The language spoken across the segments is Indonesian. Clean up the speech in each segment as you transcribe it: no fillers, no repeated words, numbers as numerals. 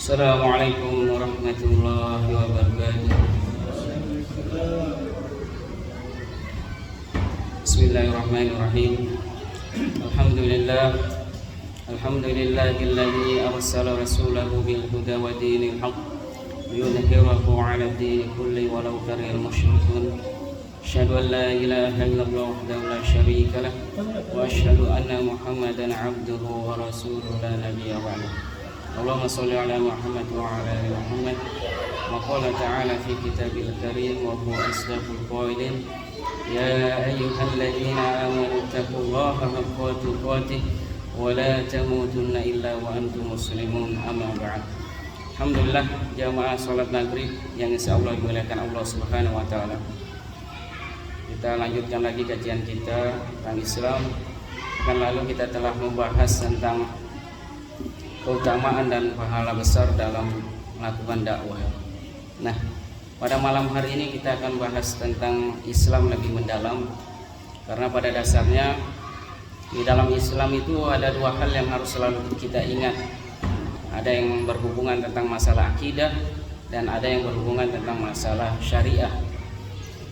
Assalamualaikum warahmatullahi wabarakatuh. Bismillahirrahmanirrahim. Alhamdulillahilladzi arsala rasulahu bil huda wa dinil haqq liyudhhirahu 'ala ad-din kulli walau karihal musyrikun. Asyhadu an la ilaha illallah wahdahu la syarika lah wa asyhadu anna Muhammadan 'abduhu wa rasuluhu la nabiyya ba'dahu. Allahumma sholli ala Muhammad wa ala ali Muhammad. Wa qala ta'ala fi kitabil karim wa huwa asdaqul qailin. Ya ayyuhalladzina amanu taqullaha haqqa tuqatih wa la tamutunna illa wa antum muslimun. Amma ba'd. Alhamdulillah jamaah salat maghrib yang insyaallah dimuliakan Allah Subhanahu wa taala. Kita lanjutkan lagi kajian kita tentang Islam. Kan lalu kita telah membahas tentang keutamaan dan pahala besar dalam melakukan dakwah. Nah, pada malam hari ini kita akan bahas tentang Islam lebih mendalam, karena pada dasarnya di dalam Islam itu ada dua hal yang harus selalu kita ingat. Ada yang berhubungan tentang masalah akidah dan ada yang berhubungan tentang masalah syariah.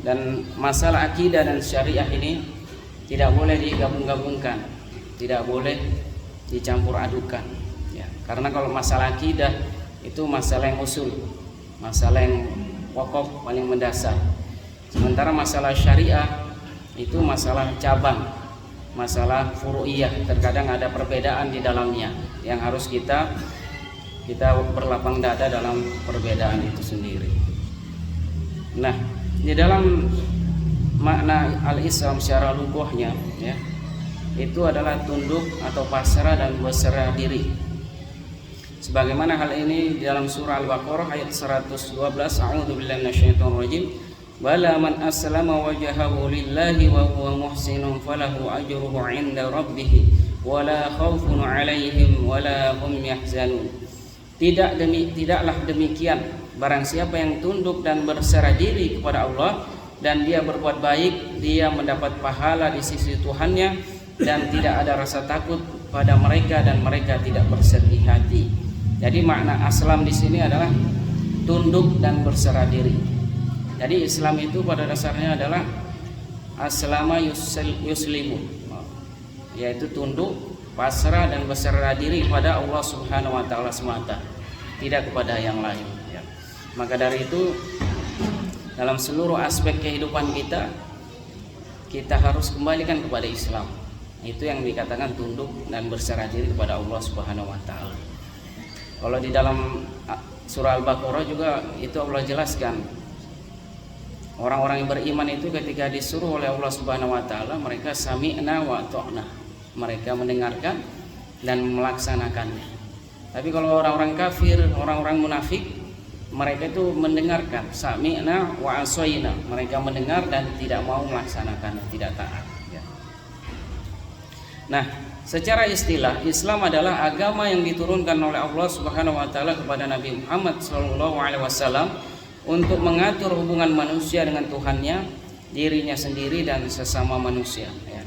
Dan masalah akidah dan syariah ini tidak boleh digabung-gabungkan, tidak boleh dicampur adukan. Karena kalau masalah akidah itu masalah yang usul, masalah yang pokok paling mendasar. Sementara masalah syariah itu masalah cabang, masalah furu'iyah. Terkadang ada perbedaan di dalamnya yang harus kita berlapang dada dalam perbedaan itu sendiri. Nah, di dalam makna al-Islam secara lughahnya ya, itu adalah tunduk atau pasrah dan berserah diri. Sebagaimana hal ini di dalam surah Al-Baqarah ayat 112, a'udzubillahi minasyaitonir rajim. Bala man aslama wajhahu lillahi wa huwa muhsinun falahu ajruhu 'inda rabbih wa la khaufun 'alaihim wa la hum yahzanun. Tidaklah demikian, barang siapa yang tunduk dan berserah diri kepada Allah dan dia berbuat baik, dia mendapat pahala di sisi Tuhannya dan tidak ada rasa takut pada mereka dan mereka tidak bersedih hati. Jadi makna aslam di sini adalah tunduk dan berserah diri. Jadi Islam itu pada dasarnya adalah aslama yuslimu, yaitu tunduk, pasrah dan berserah diri kepada Allah Subhanahu wa taala semata, tidak kepada yang lain ya. Maka dari itu dalam seluruh aspek kehidupan kita harus kembalikan kepada Islam. Itu yang dikatakan tunduk dan berserah diri kepada Allah Subhanahu wa taala. Kalau di dalam surah Al-Baqarah juga itu Allah jelaskan, orang-orang yang beriman itu ketika disuruh oleh Allah Subhanahu wa taala, mereka sami'na wa ata'na, mereka mendengarkan dan melaksanakannya. Tapi kalau orang-orang kafir, orang-orang munafik, mereka itu mendengarkan, sami'na wa asoyna, mereka mendengar dan tidak mau melaksanakannya, tidak taat ya. Nah, secara istilah Islam adalah agama yang diturunkan oleh Allah Subhanahu wa taala kepada Nabi Muhammad SAW untuk mengatur hubungan manusia dengan Tuhannya, dirinya sendiri dan sesama manusia ya.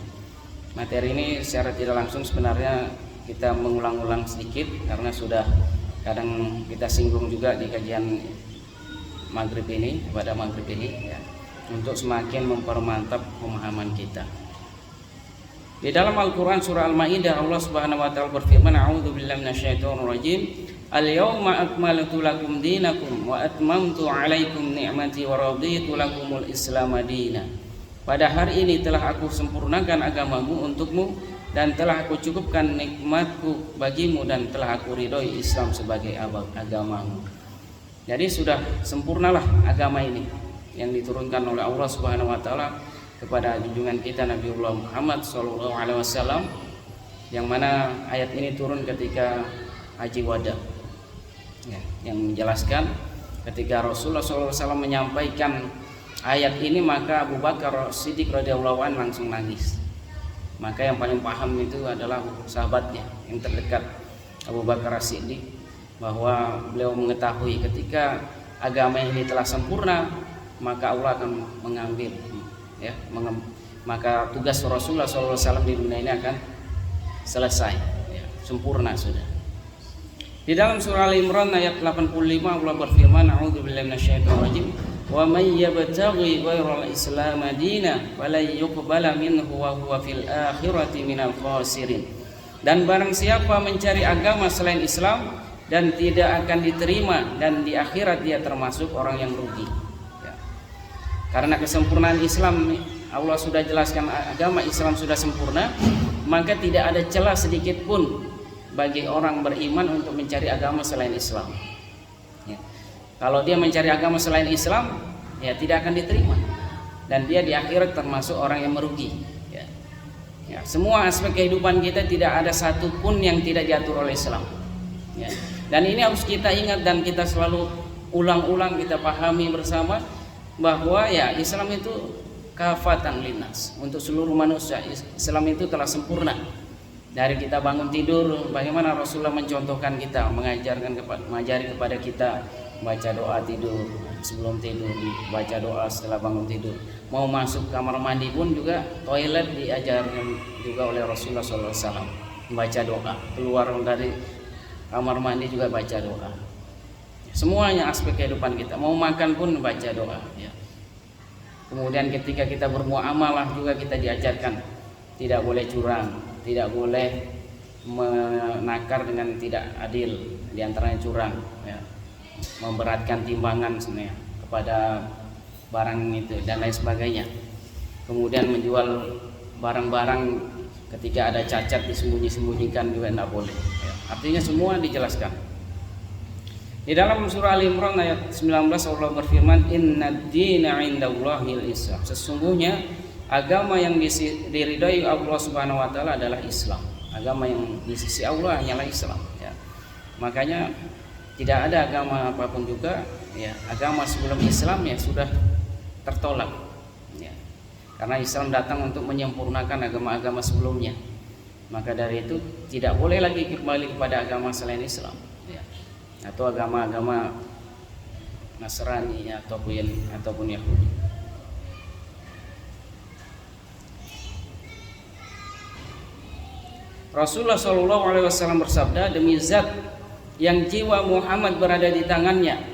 Materi ini secara tidak langsung sebenarnya kita mengulang-ulang sedikit karena sudah kadang kita singgung juga di kajian maghrib ini, pada maghrib ini ya, untuk semakin mempermantap pemahaman kita. Di dalam Al-Quran surah Al-Ma'idah Allah Subhanahu wa taala berfirman, a'udzubillahi minasyaitonir rajim. Al-yawma akmaltu lakum dinakum wa atmamtu 'alaikum ni'mati wa raditu lakumul Islam madina. Pada hari ini telah aku sempurnakan agamamu untukmu dan telah aku cukupkan nikmatku bagimu dan telah aku ridhoi Islam sebagai agamamu. Jadi sudah sempurnalah agama ini yang diturunkan oleh Allah Subhanahu wa taala kepada junjungan kita Nabiullah Muhammad SAW, yang mana ayat ini turun ketika Haji Wada ya, yang menjelaskan ketika Rasulullah SAW menyampaikan ayat ini, maka Abu Bakar Siddiq radhiyallahu anhu langsung nangis. Maka yang paling paham itu adalah sahabatnya yang terdekat, Abu Bakar Siddiq, bahwa beliau mengetahui ketika agama ini telah sempurna, maka Allah akan mengambil ya, maka tugas Rasulullah SAW di dunia ini akan selesai ya, sempurna sudah. Di dalam surah Al-Imran ayat 85 Allah berfirman, a'udzubillahi minasyaitonir rajim, wa may yabtaghi ghairal islam dinan falan yuqbala minhu wa huwa fil akhirati minal khasirin. Dan barang siapa mencari agama selain Islam dan tidak akan diterima, dan di akhirat dia termasuk orang yang rugi. Ya. Karena kesempurnaan Islam, Allah sudah jelaskan agama Islam sudah sempurna, maka tidak ada celah sedikit pun bagi orang beriman untuk mencari agama selain Islam. Ya. Kalau dia mencari agama selain Islam, ya tidak akan diterima, dan dia di akhirat termasuk orang yang merugi. Ya. Ya, semua aspek kehidupan kita tidak ada satupun yang tidak diatur oleh Islam. Ya. Dan ini harus kita ingat dan kita selalu ulang-ulang, kita pahami bersama bahwa ya Islam itu kafatan linnas, untuk seluruh manusia. Islam itu telah sempurna. Dari kita bangun tidur, bagaimana Rasulullah mencontohkan kita, mengajari kepada kita baca doa tidur, sebelum tidur baca doa, setelah bangun tidur. Mau masuk kamar mandi pun juga, toilet diajarkan juga oleh Rasulullah SAW, baca doa. Keluar dari kamar mandi juga baca doa. Semuanya aspek kehidupan kita. Mau makan pun baca doa. Ya. Kemudian ketika kita bermuamalah juga kita diajarkan tidak boleh curang, tidak boleh menakar dengan tidak adil, diantaranya curang, ya. Memberatkan timbangan sebenarnya kepada barang itu dan lain sebagainya. Kemudian menjual barang-barang ketika ada cacat disembunyi-sembunyikan juga tidak boleh. Ya. Artinya semua dijelaskan. Di dalam surah Al-Imran ayat 19 Allah berfirman, innad dina indallahil Islam. Sesungguhnya agama yang diridhai Allah Subhanahu wa taala adalah Islam. Agama yang di sisi Allah hanyalah Islam, ya. Makanya tidak ada agama apapun juga, ya, agama sebelum Islam ya sudah tertolak, ya. Karena Islam datang untuk menyempurnakan agama-agama sebelumnya. Maka dari itu tidak boleh lagi kembali kepada agama selain Islam, ya. Atau agama-agama Nasrani, ya, ataupun Yahudi. Rasulullah SAW bersabda, demi zat yang jiwa Muhammad berada di tangannya,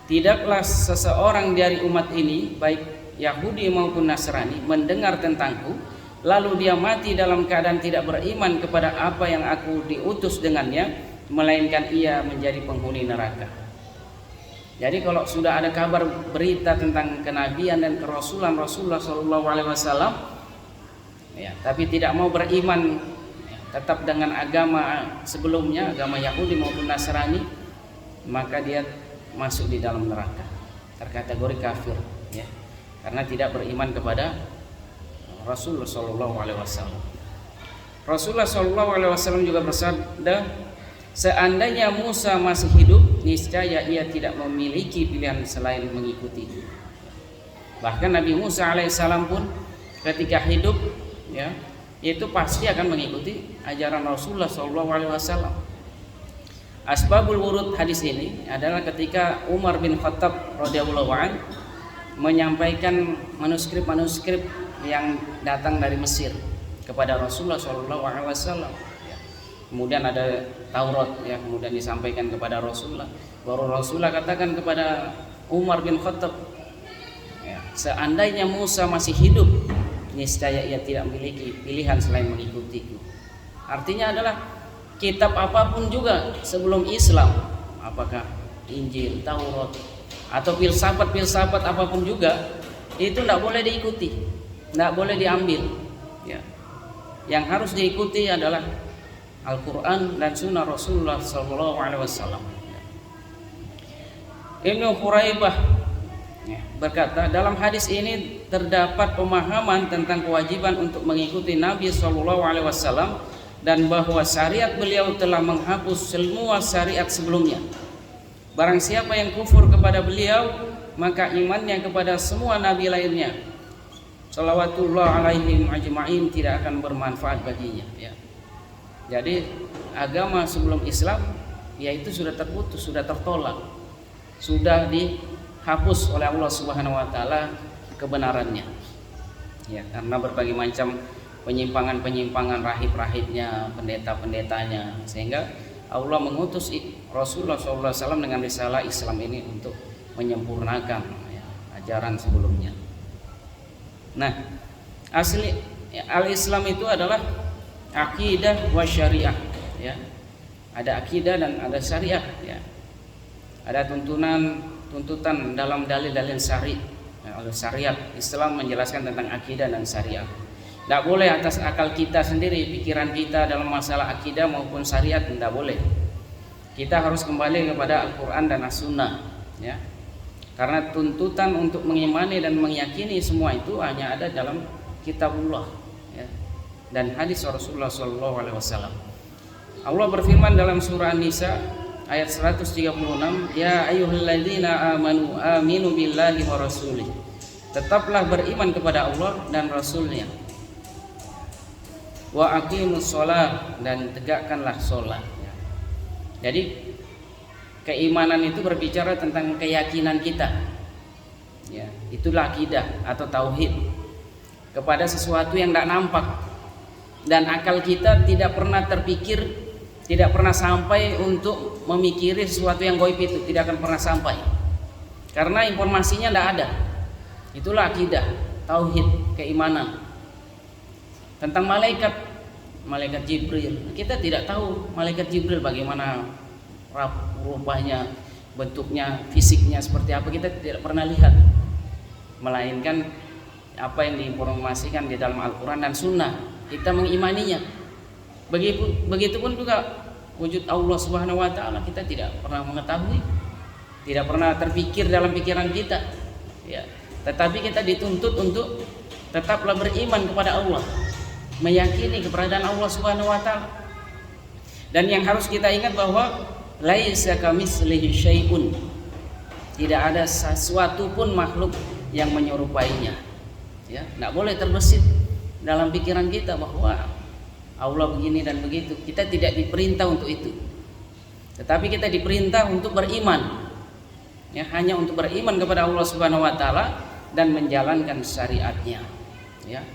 tidaklah seseorang dari umat ini, baik Yahudi maupun Nasrani, mendengar tentangku lalu dia mati dalam keadaan tidak beriman kepada apa yang aku diutus dengannya, melainkan ia menjadi penghuni neraka. Jadi kalau sudah ada kabar berita tentang kenabian dan kerasulan Rasulullah SAW, ya, tapi tidak mau beriman, tetap dengan agama sebelumnya, agama Yahudi maupun Nasrani, maka dia masuk di dalam neraka, terkategori kafir, ya, karena tidak beriman kepada Rasulullah SAW. Rasulullah SAW juga bersabda, seandainya Musa masih hidup, niscaya ia tidak memiliki pilihan selain mengikuti. Bahkan Nabi Musa alaihissalam pun ketika hidup, ya, itu pasti akan mengikuti ajaran Rasulullah SAW. Asbabul wurud hadis ini adalah ketika Umar bin Khattab radhiyallahu anhu menyampaikan manuskrip-manuskrip yang datang dari Mesir kepada Rasulullah SAW. Kemudian ada Taurat, ya, kemudian disampaikan kepada Rasulullah. Baru Rasulullah katakan kepada Umar bin Khattab, ya, seandainya Musa masih hidup, niscaya ia tidak memiliki pilihan selain mengikutiku. Artinya adalah kitab apapun juga sebelum Islam, apakah Injil, Taurat, atau filsafat apapun juga, itu tidak boleh diikuti, tidak boleh diambil, ya. Yang harus diikuti adalah Al-Quran dan Sunnah Rasulullah SAW. Ibnu Khuraibah berkata, dalam hadis ini terdapat pemahaman tentang kewajiban untuk mengikuti Nabi SAW dan bahwa syariat beliau telah menghapus semua syariat sebelumnya. Barang siapa yang kufur kepada beliau, maka imannya kepada semua nabi lainnya, shalawatullah alaihim ajma'in, tidak akan bermanfaat baginya, ya. Jadi agama sebelum Islam yaitu sudah terputus, sudah tertolak, sudah dihapus oleh Allah Subhanahu wa taala kebenarannya, ya, karena berbagai macam penyimpangan-penyimpangan rahib-rahibnya, pendeta-pendetanya, sehingga Allah mengutus Rasulullah SAW dengan risalah Islam ini untuk menyempurnakan ajaran sebelumnya. Nah, asli al-Islam itu adalah akidah wa syariah, ya. Ada akidah dan ada syariah, ya. Ada tuntutan dalam dalil-dalil syariat. Islam menjelaskan tentang akidah dan syariah. Tidak boleh atas akal kita sendiri, pikiran kita dalam masalah akidah maupun syariat, tidak boleh. Kita harus kembali kepada Al-Quran dan As-Sunnah, ya. Karena tuntutan untuk mengimani dan meyakini semua itu hanya ada dalam Kitabullah, ya, dan hadis Rasulullah SAW. Allah berfirman dalam surah An-Nisa ayat 136, ya ayyuhalladzina amanu aminu billahi wa rasulih. Tetaplah beriman kepada Allah dan Rasulnya. Wa aqimus sholat, dan tegakkanlah sholat. Jadi keimanan itu berbicara tentang keyakinan kita, ya, itulah akidah atau tauhid kepada sesuatu yang tidak nampak dan akal kita tidak pernah terpikir, tidak pernah sampai untuk memikiri sesuatu yang gaib, itu tidak akan pernah sampai karena informasinya tidak ada. Itulah akidah, tauhid, keimanan. Tentang malaikat Jibril, kita tidak tahu malaikat Jibril bagaimana rupanya, bentuknya, fisiknya seperti apa, kita tidak pernah lihat, melainkan apa yang diinformasikan di dalam Al-Quran dan Sunnah, kita mengimaninya. Begitupun juga wujud Allah Subhanahu wa Ta'ala, kita tidak pernah mengetahui, tidak pernah terpikir dalam pikiran kita, ya. Tetapi kita dituntut untuk tetaplah beriman kepada Allah, meyakini keberadaan Allah Subhanahu wa Ta'ala. Dan yang harus kita ingat bahwa laisa kamitslihi syai'un, tidak ada sesuatu pun makhluk yang menyerupainya, ya. Tidak boleh terbesit dalam pikiran kita bahwa Allah begini dan begitu. Kita tidak diperintah untuk itu, tetapi kita diperintah untuk beriman, ya, hanya untuk beriman kepada Allah Subhanahu wa Ta'ala dan menjalankan syariatnya, ya.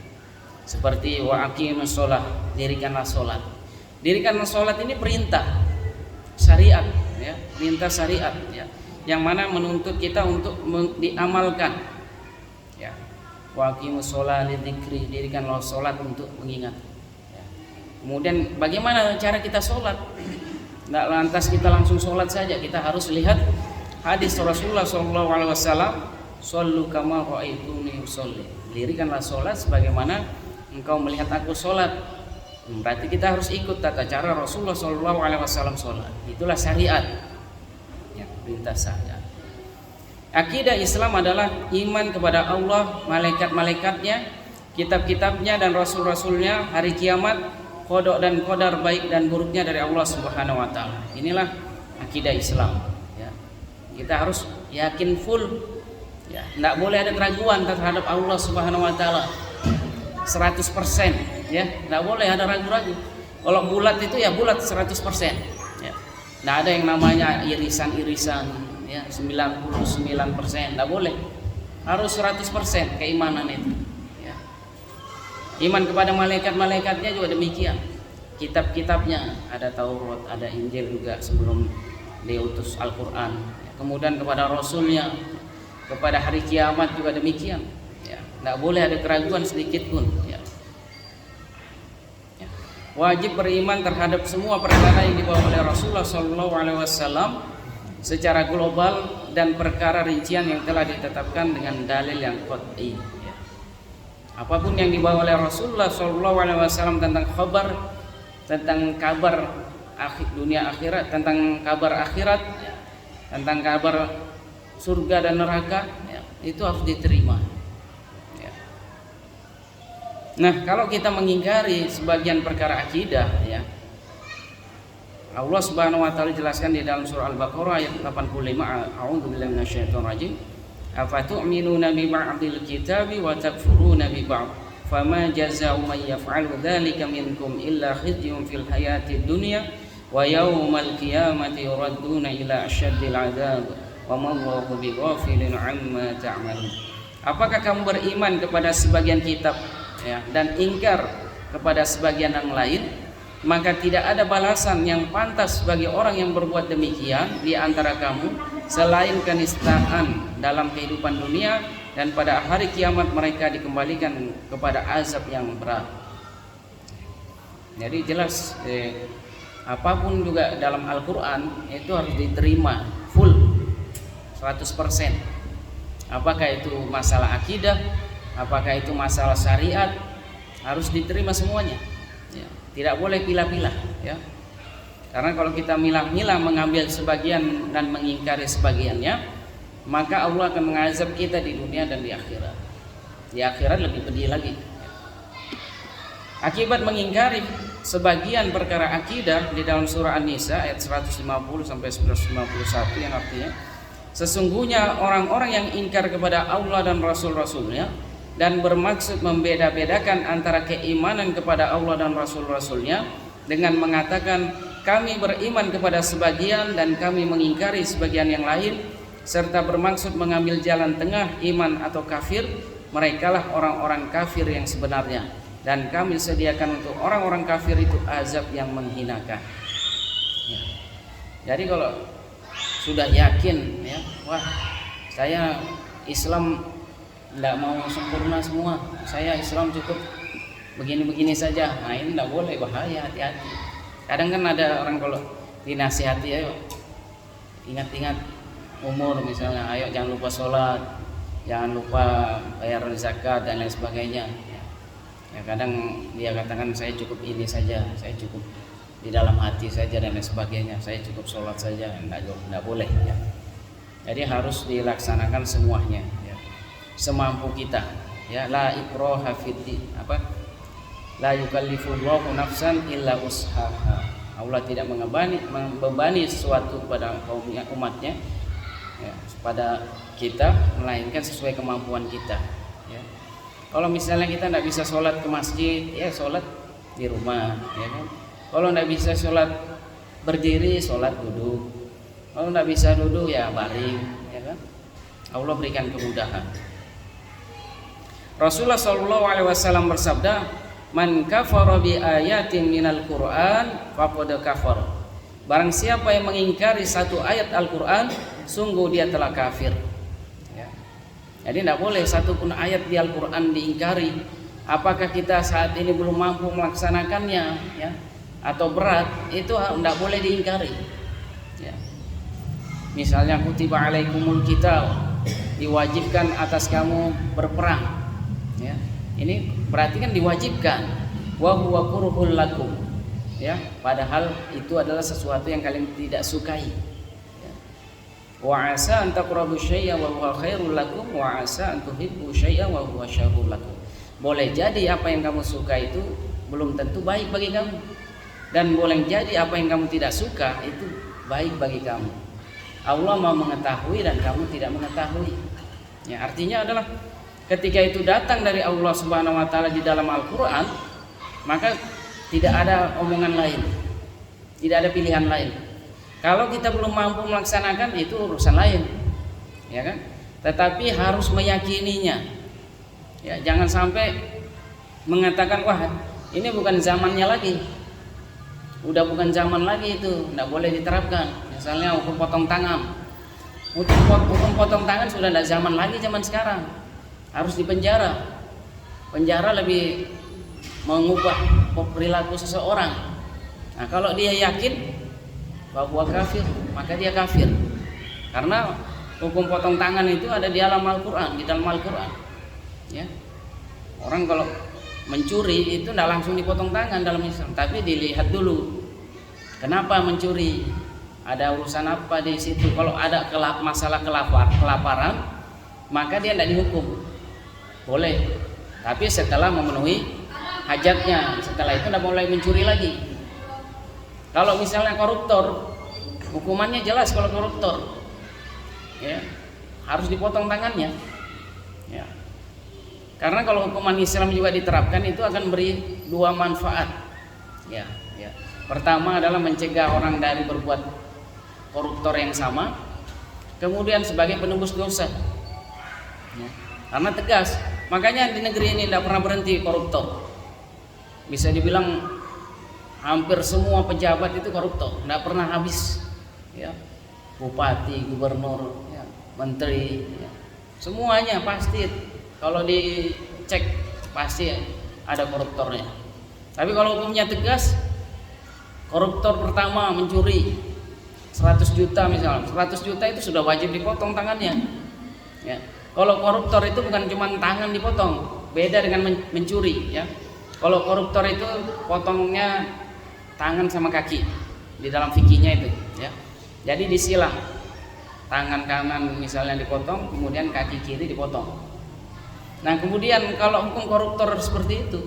Seperti wa aqimus sholat, dirikanlah sholat. Dirikanlah sholat ini perintah syariat, ya, perintah syariat, ya, yang mana menuntut kita untuk diamalkan, ya. Wa aqimus sholat lidzikri, dirikanlah sholat untuk mengingat, ya. Kemudian bagaimana cara kita sholat? Tidak lantas kita langsung sholat saja, kita harus lihat hadis Rasulullah SAW, shollu kama ra'aituni usolli, dirikanlah sholat sebagaimana engkau melihat aku sholat. Berarti kita harus ikut tata cara Rasulullah SAW sholat. Itulah syariat, ya, perintah syariat. Akidah Islam adalah iman kepada Allah, malaikat-malaikatnya, kitab-kitabnya dan rasul-rasulnya, hari kiamat, qada dan qadar baik dan buruknya dari Allah Subhanahu wa Ta'ala. Inilah akidah Islam, ya. Kita harus yakin full, ya, tidak boleh ada keraguan terhadap Allah Subhanahu wa Ta'ala 100%, ya, tidak boleh ada ragu-ragu. Kalau bulat itu ya bulat 100%, ya. Tidak ada yang namanya irisan-irisan, ya, 99%, tidak boleh. Harus 100% keimanan itu, ya. Iman kepada malaikat-malaikatnya juga demikian. Kitab-kitabnya, ada Taurat, ada Injil juga sebelum diutus Al-Quran, ya. Kemudian kepada Rasulnya, kepada hari kiamat juga demikian, ya. Tidak boleh ada keraguan sedikit pun, ya. Ya. Wajib beriman terhadap semua perkara yang dibawa oleh Rasulullah SAW secara global dan perkara rincian yang telah ditetapkan dengan dalil yang qat'i, ya. Apapun yang dibawa oleh Rasulullah SAW tentang kabar dunia akhirat, tentang kabar akhirat, ya, tentang kabar surga dan neraka, ya, itu harus diterima, ya. Nah, kalau kita mengingkari sebagian perkara akidah, ya, Allah Subhanahu wa Ta'ala jelaskan di dalam surah Al-Baqarah ayat 85, a'udzubillahi minasyaitonir rajim, afatu'minuna bi ba'dil kitabi wa takfuruna bi ba'd, fama jazaa'u man yaf'alu dzalika minkum illa khizyun fil hayatid dunya wa yaumal qiyamati yuradduna ila asyaddil 'adzab wa mallahu bighafilin 'amma ta'malun. Apakah kamu beriman kepada sebagian kitab, ya, dan ingkar kepada sebagian yang lain, maka tidak ada balasan yang pantas bagi orang yang berbuat demikian di antara kamu selain kenistaan dalam kehidupan dunia, dan pada hari kiamat mereka dikembalikan kepada azab yang berat. Jadi jelas apapun juga dalam Al-Quran itu harus diterima full 100%. Apakah itu masalah akidah, apakah itu masalah syariat, harus diterima semuanya ya. Tidak boleh pilah-pilah ya. Karena kalau kita milah-milah mengambil sebagian dan mengingkari sebagiannya, maka Allah akan mengazab kita di dunia dan di akhirat. Di akhirat lebih pedih lagi. Akibat mengingkari sebagian perkara akidah di dalam surah An-Nisa ayat 150 sampai 151 yang artinya sesungguhnya orang-orang yang ingkar kepada Allah dan Rasul-Rasulnya dan bermaksud membeda-bedakan antara keimanan kepada Allah dan Rasul-Rasulnya dengan mengatakan kami beriman kepada sebagian dan kami mengingkari sebagian yang lain, serta bermaksud mengambil jalan tengah iman atau kafir, merekalah orang-orang kafir yang sebenarnya, dan kami sediakan untuk orang-orang kafir itu azab yang menghinakan ya. Jadi kalau sudah yakin ya, wah saya Islam tidak mau sempurna semua, saya Islam cukup begini-begini saja, nah ini tidak boleh, bahaya, hati-hati. Kadang kan ada orang kalau dinasihati, ayo ingat-ingat umur misalnya, ayo jangan lupa sholat, jangan lupa bayar zakat dan lain sebagainya ya. Kadang dia katakan saya cukup ini saja, saya cukup di dalam hati saja dan lain sebagainya, saya cukup sholat saja, tidak boleh ya. Jadi harus dilaksanakan semuanya ya, semampu kita ya. La ikraha fid-din, la yukallifullahu nafsan illa ushaha. Allah tidak membebani sesuatu kepada kaumnya, umatnya ya, pada kita, melainkan sesuai kemampuan kita ya. Kalau misalnya kita tidak bisa sholat ke masjid, ya sholat di rumah ya kan. Kalau tidak bisa sholat berdiri, sholat duduk. Kalau tidak bisa duduk, ya baring ya kan. Allah berikan kemudahan. Rasulullah SAW bersabda, man kafara bi ayatin minal Qur'an faqad kafar. Barang siapa yang mengingkari satu ayat Al-Quran, sungguh dia telah kafir ya. Jadi tidak boleh satupun ayat di Al-Quran diingkari. Apakah kita saat ini belum mampu melaksanakannya ya, atau berat, itu tidak boleh diingkari ya. Misalnya kutiba alaikumul qital, diwajibkan atas kamu berperang ya. Ini berarti kan diwajibkan, wa huwa kurhul lakum ya, padahal itu adalah sesuatu yang kalian tidak sukai ya. Wa asa an taqrabu syai'a wa huwa khairul lakum wa asa an tuhibbu syai'a wa huwa syarrul lakum. Boleh jadi apa yang kamu suka itu belum tentu baik bagi kamu, dan boleh jadi apa yang kamu tidak suka itu baik bagi kamu. Allah mau mengetahui dan kamu tidak mengetahui ya. Artinya adalah ketika itu datang dari Allah Subhanahu wa taala di dalam Al-Qur'an, maka tidak ada omongan lain, tidak ada pilihan lain. Kalau kita belum mampu melaksanakan, itu urusan lain ya kan. Tetapi harus meyakininya ya. Jangan sampai mengatakan wah ini bukan zamannya lagi, udah bukan zaman lagi, itu tidak boleh diterapkan. Misalnya hukum potong tangan, hukum potong tangan sudah tidak zaman lagi, zaman sekarang harus dipenjara. Penjara lebih mengubah perilaku seseorang. Nah, kalau dia yakin bahwa kafir, maka dia kafir. Karena hukum potong tangan itu ada di dalam Al-Quran, di dalam Al-Quran. Ya. Orang kalau mencuri itu tidak langsung dipotong tangan dalam Islam, tapi dilihat dulu kenapa mencuri, ada urusan apa di situ. Kalau ada masalah kelaparan, maka dia tidak dihukum, boleh. Tapi setelah memenuhi hajatnya, setelah itu tidak boleh mencuri lagi. Kalau misalnya koruptor, hukumannya jelas. Kalau koruptor ya, harus dipotong tangannya ya. Karena kalau hukuman Islam juga diterapkan, itu akan beri dua manfaat ya. Pertama adalah mencegah orang dari berbuat koruptor yang sama, kemudian sebagai penembus dosa ya. Karena tegas, makanya di negeri ini tidak pernah berhenti koruptor. Bisa dibilang hampir semua pejabat itu koruptor, tidak pernah habis, ya. Bupati, gubernur, ya, menteri, ya. Semuanya pasti kalau dicek pasti ada koruptornya. Tapi kalau hukumnya tegas, koruptor pertama mencuri 100 juta misalnya, 100 juta itu sudah wajib dipotong tangannya, ya. Kalau koruptor itu bukan cuma tangan dipotong, beda dengan mencuri, ya. Kalau koruptor itu potongnya tangan sama kaki di dalam fikihnya itu, ya. Jadi disilang, tangan kanan misalnya dipotong, kemudian kaki kiri dipotong. Nah kemudian kalau hukum koruptor seperti itu,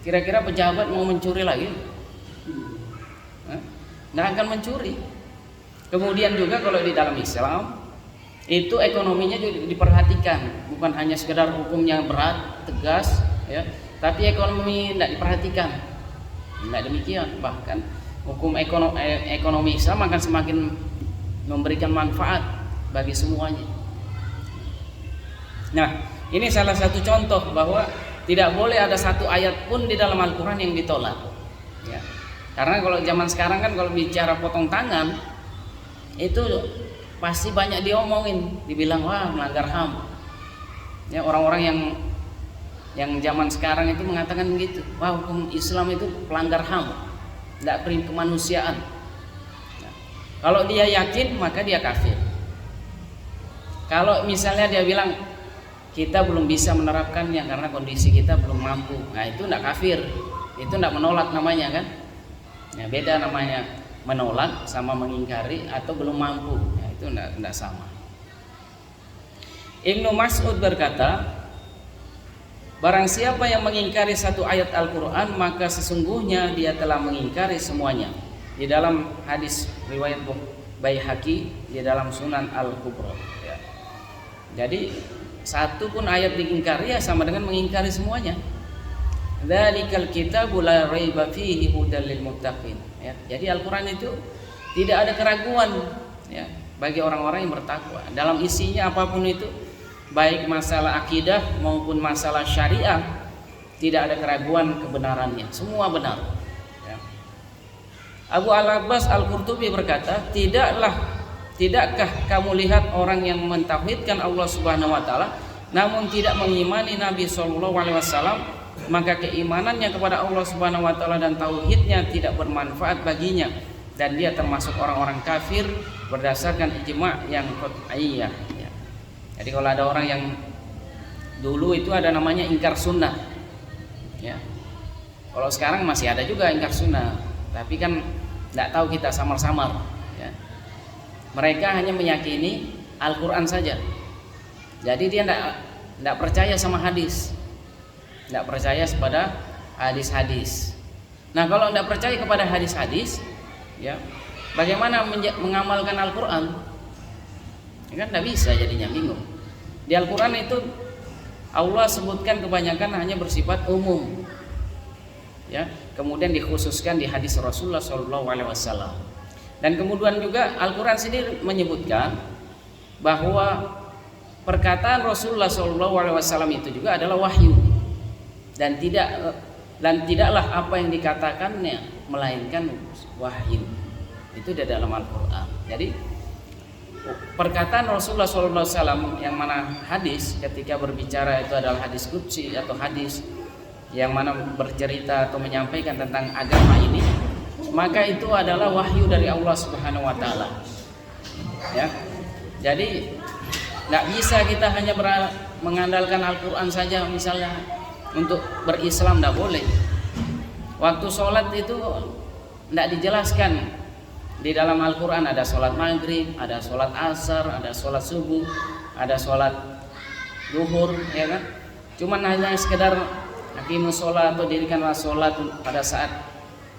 kira-kira pejabat mau mencuri lagi? Nggak akan mencuri. Kemudian juga kalau di dalam Islam itu ekonominya juga diperhatikan, bukan hanya sekedar hukumnya berat, tegas, ya, tapi ekonomi tidak diperhatikan. Tidak demikian, bahkan hukum ekonomi Islam akan semakin memberikan manfaat bagi semuanya. Nah, ini salah satu contoh bahwa tidak boleh ada satu ayat pun di dalam Al-Quran yang ditolak, ya. Karena kalau zaman sekarang kan kalau bicara potong tangan itu pasti banyak diomongin, dibilang wah melanggar HAM. Ya, orang-orang yang zaman sekarang itu mengatakan begitu, wah hukum Islam itu pelanggar HAM, tidak beri kemanusiaan. Nah, kalau dia yakin maka dia kafir. Kalau misalnya dia bilang kita belum bisa menerapkannya karena kondisi kita belum mampu, nah itu tidak kafir, itu tidak menolak namanya kan. Ya, beda namanya menolak sama mengingkari atau belum mampu, ya, itu tidak sama. Ibnu Mas'ud berkata, barang siapa yang mengingkari satu ayat Al-Quran maka sesungguhnya dia telah mengingkari semuanya. Di dalam hadis riwayat Baihaqi, di dalam Sunan Al-Kubra, ya. Jadi satu pun ayat diingkari ya sama dengan mengingkari semuanya. Dzalikal kitabu la raiba fihi hudal lil muttaqin, ya. Jadi Al-Qur'an itu tidak ada keraguan, ya, bagi orang-orang yang bertakwa. Dalam isinya apapun itu, baik masalah akidah maupun masalah syariah, tidak ada keraguan kebenarannya, semua benar, ya. Abu Al-Abbas Al-Qurtubi berkata, tidakkah kamu lihat orang yang mentauhidkan Allah Subhanahu wa taala namun tidak mengimani Nabi sallallahu alaihi wasallam, maka keimanannya kepada Allah Subhanahu wa taala dan tauhidnya tidak bermanfaat baginya dan dia termasuk orang-orang kafir berdasarkan ijma' yang qat'iyyah, ya. Jadi kalau ada orang yang dulu itu ada namanya ingkar sunnah, ya. Kalau sekarang masih ada juga ingkar sunnah, tapi kan tidak tahu kita samar-samar, ya. Mereka hanya meyakini Al-Quran saja. Jadi dia tidak percaya sama hadis, tidak percaya kepada hadis-hadis. Nah kalau tidak percaya kepada hadis-hadis, ya, bagaimana mengamalkan Al-Quran? Ya kan tidak bisa, jadinya bingung. Di Al-Quran itu Allah sebutkan kebanyakan hanya bersifat umum, ya. Kemudian dikhususkan di hadis Rasulullah SAW. Dan kemudian juga Al-Quran sendiri menyebutkan bahwa perkataan Rasulullah SAW itu juga adalah wahyu dan tidaklah apa yang dikatakannya melainkan wahyu. Itu di dalam Al-Quran. Jadi perkataan Rasulullah SAW yang mana hadis ketika berbicara itu adalah hadis qudsi atau hadis yang mana bercerita atau menyampaikan tentang agama ini, maka itu adalah wahyu dari Allah Subhanahu wa taala, ya. Jadi tidak bisa kita hanya mengandalkan Al-Quran saja misalnya untuk berislam, tidak boleh. Waktu sholat itu tidak dijelaskan di dalam Al-Quran, ada sholat maghrib, ada sholat asar, ada sholat subuh, ada sholat duhur, ya kan. Cuman hanya sekedar aqimus sholat atau dirikanlah sholat pada saat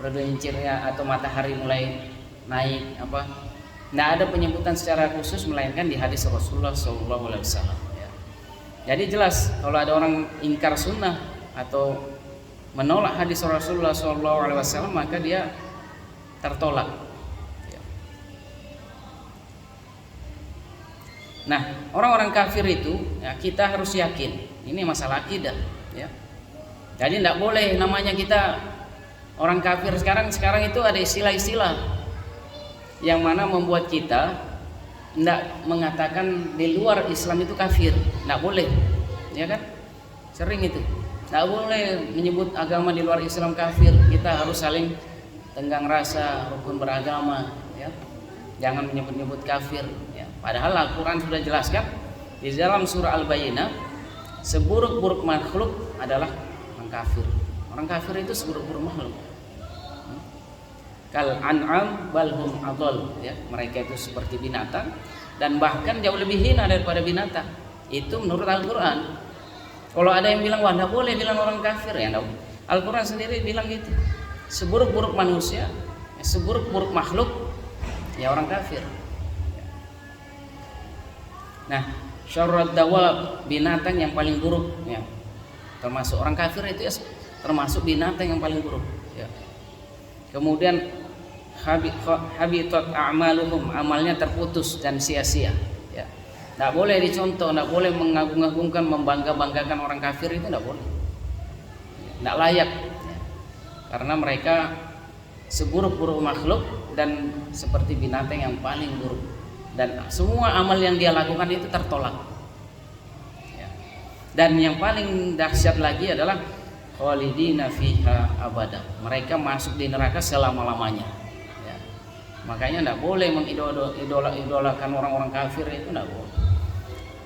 bergelincirnya atau matahari mulai naik, apa. Tidak ada penyebutan secara khusus melainkan di hadis Rasulullah SAW, ya. Jadi jelas kalau ada orang ingkar sunnah atau menolak hadis Rasulullah SAW maka dia tertolak, ya. Nah orang-orang kafir itu, ya, kita harus yakin ini masalah akidah, ya. Jadi tidak boleh namanya kita Orang kafir sekarang itu ada istilah-istilah yang mana membuat kita tidak mengatakan di luar Islam itu kafir, tidak boleh, ya kan? Sering itu, tidak boleh menyebut agama di luar Islam kafir. Kita harus saling tenggang rasa, rukun beragama, ya. Jangan menyebut-nyebut kafir, ya. Padahal Al-Quran sudah jelaskan di dalam surah Al-Bayyinah, seburuk-buruk makhluk adalah orang kafir. Orang kafir itu seburuk-buruk makhluk. Kal an'am balhum adol, ya, mereka itu seperti binatang dan bahkan jauh lebih hina daripada binatang. Itu menurut Al-Quran. Kalau ada yang bilang wah tidak boleh bilang orang kafir, ya enggak. Al-Quran sendiri bilang gitu. Seburuk-buruk manusia, seburuk-buruk makhluk, ya orang kafir. Nah, syarrad dawab, binatang yang paling buruk, ya. Termasuk orang kafir itu ya termasuk binatang yang paling buruk, ya. Kemudian habitat a'maluhum, amalnya terputus dan sia-sia, ya. Tidak boleh dicontoh, tidak boleh mengagung-agungkan, membangga-banggakan orang kafir, itu tidak boleh, tidak layak, ya. Karena mereka seburuk-buruk makhluk dan seperti binatang yang paling buruk, dan semua amal yang dia lakukan itu tertolak, ya. Dan yang paling dahsyat lagi adalah khalidina fiha abada, mereka masuk di neraka selama-lamanya, ya. Makanya tidak boleh mengidolakan orang-orang kafir, itu tidak boleh.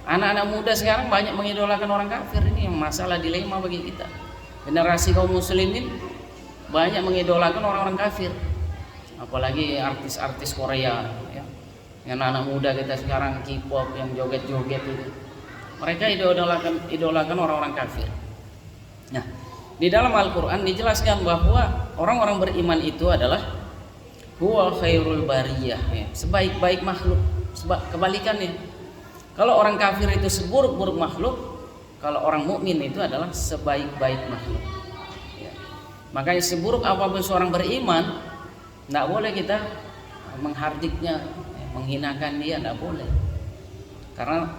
Anak-anak muda sekarang banyak mengidolakan orang kafir, ini masalah dilema bagi kita. Generasi kaum muslimin banyak mengidolakan orang-orang kafir, apalagi artis-artis Korea, ya. Yang anak muda kita sekarang K-pop yang joget-joget itu, mereka idolakan orang-orang kafir. Nah, di dalam Al-Quran dijelaskan bahwa orang-orang beriman itu adalah huwa khairul bariyah, ya, sebaik-baik makhluk. Kebalikannya, kalau orang kafir itu seburuk-buruk makhluk, kalau orang mukmin itu adalah sebaik-baik makhluk, ya. Makanya seburuk apapun seorang beriman, tidak boleh kita menghardiknya, menghinakan dia, tidak boleh. Karena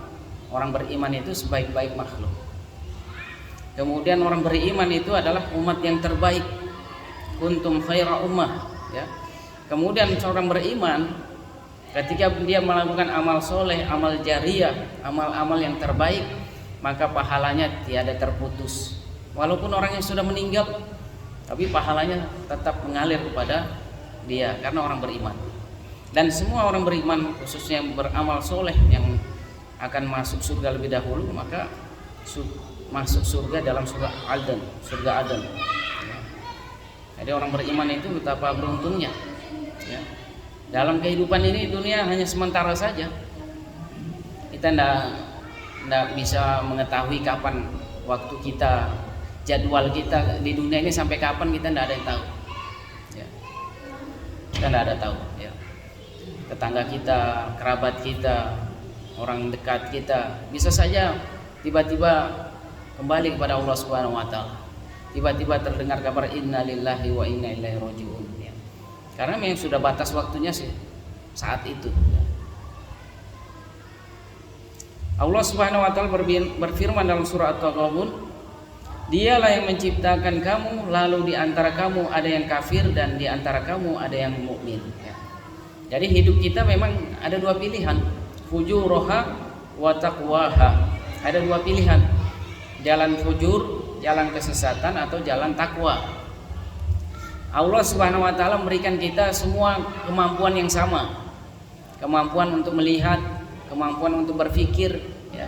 orang beriman itu sebaik-baik makhluk. Kemudian orang beriman itu adalah umat yang terbaik, kuntum khaira ummah, ya. Kemudian seorang beriman ketika dia melakukan amal soleh, amal jariyah, amal-amal yang terbaik, maka pahalanya tiada terputus. Walaupun orang yang sudah meninggal, tapi pahalanya tetap mengalir kepada dia karena orang beriman. Dan semua orang beriman, khususnya yang beramal soleh, yang akan masuk surga lebih dahulu, maka masuk surga dalam surga Aden, surga Aden. Jadi orang beriman itu betapa beruntungnya, ya. Dalam kehidupan ini dunia hanya sementara saja. Kita tidak bisa mengetahui kapan waktu kita, jadwal kita di dunia ini sampai kapan, kita tidak ada yang tahu, ya. Kita tidak ada tahu, ya. Tetangga kita, kerabat kita, orang dekat kita bisa saja tiba-tiba kembali kepada Allah Subhanahu wa taala. Tiba-tiba terdengar kabar inna lillahi wa inna ilaihi rajiun, ya. Karena memang sudah batas waktunya sih saat itu, ya. Allah Subhanahu wa taala berfirman dalam surah At-Taghabun, dialah yang menciptakan kamu, lalu di antara kamu ada yang kafir dan di antara kamu ada yang mukmin, ya. Jadi hidup kita memang ada dua pilihan, fujuroha wa taqwaha. Ada dua pilihan, jalan fujur, jalan kesesatan, atau jalan takwa. Allah Subhanahu wa taala memberikan kita semua kemampuan yang sama. Kemampuan untuk melihat, kemampuan untuk berpikir, ya.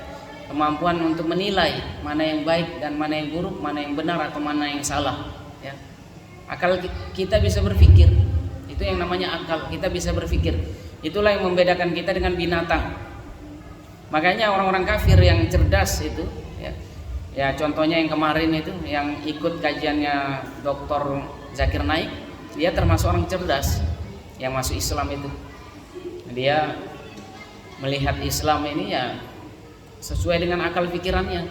Kemampuan untuk menilai mana yang baik dan mana yang buruk, mana yang benar atau mana yang salah, ya. Akal kita bisa berpikir. Itu yang namanya akal, kita bisa berpikir. Itulah yang membedakan kita dengan binatang. Makanya orang-orang kafir yang cerdas itu, ya contohnya yang kemarin itu yang ikut kajiannya Dr. Zakir Naik, dia termasuk orang cerdas yang masuk Islam itu. Dia melihat Islam ini ya sesuai dengan akal pikirannya.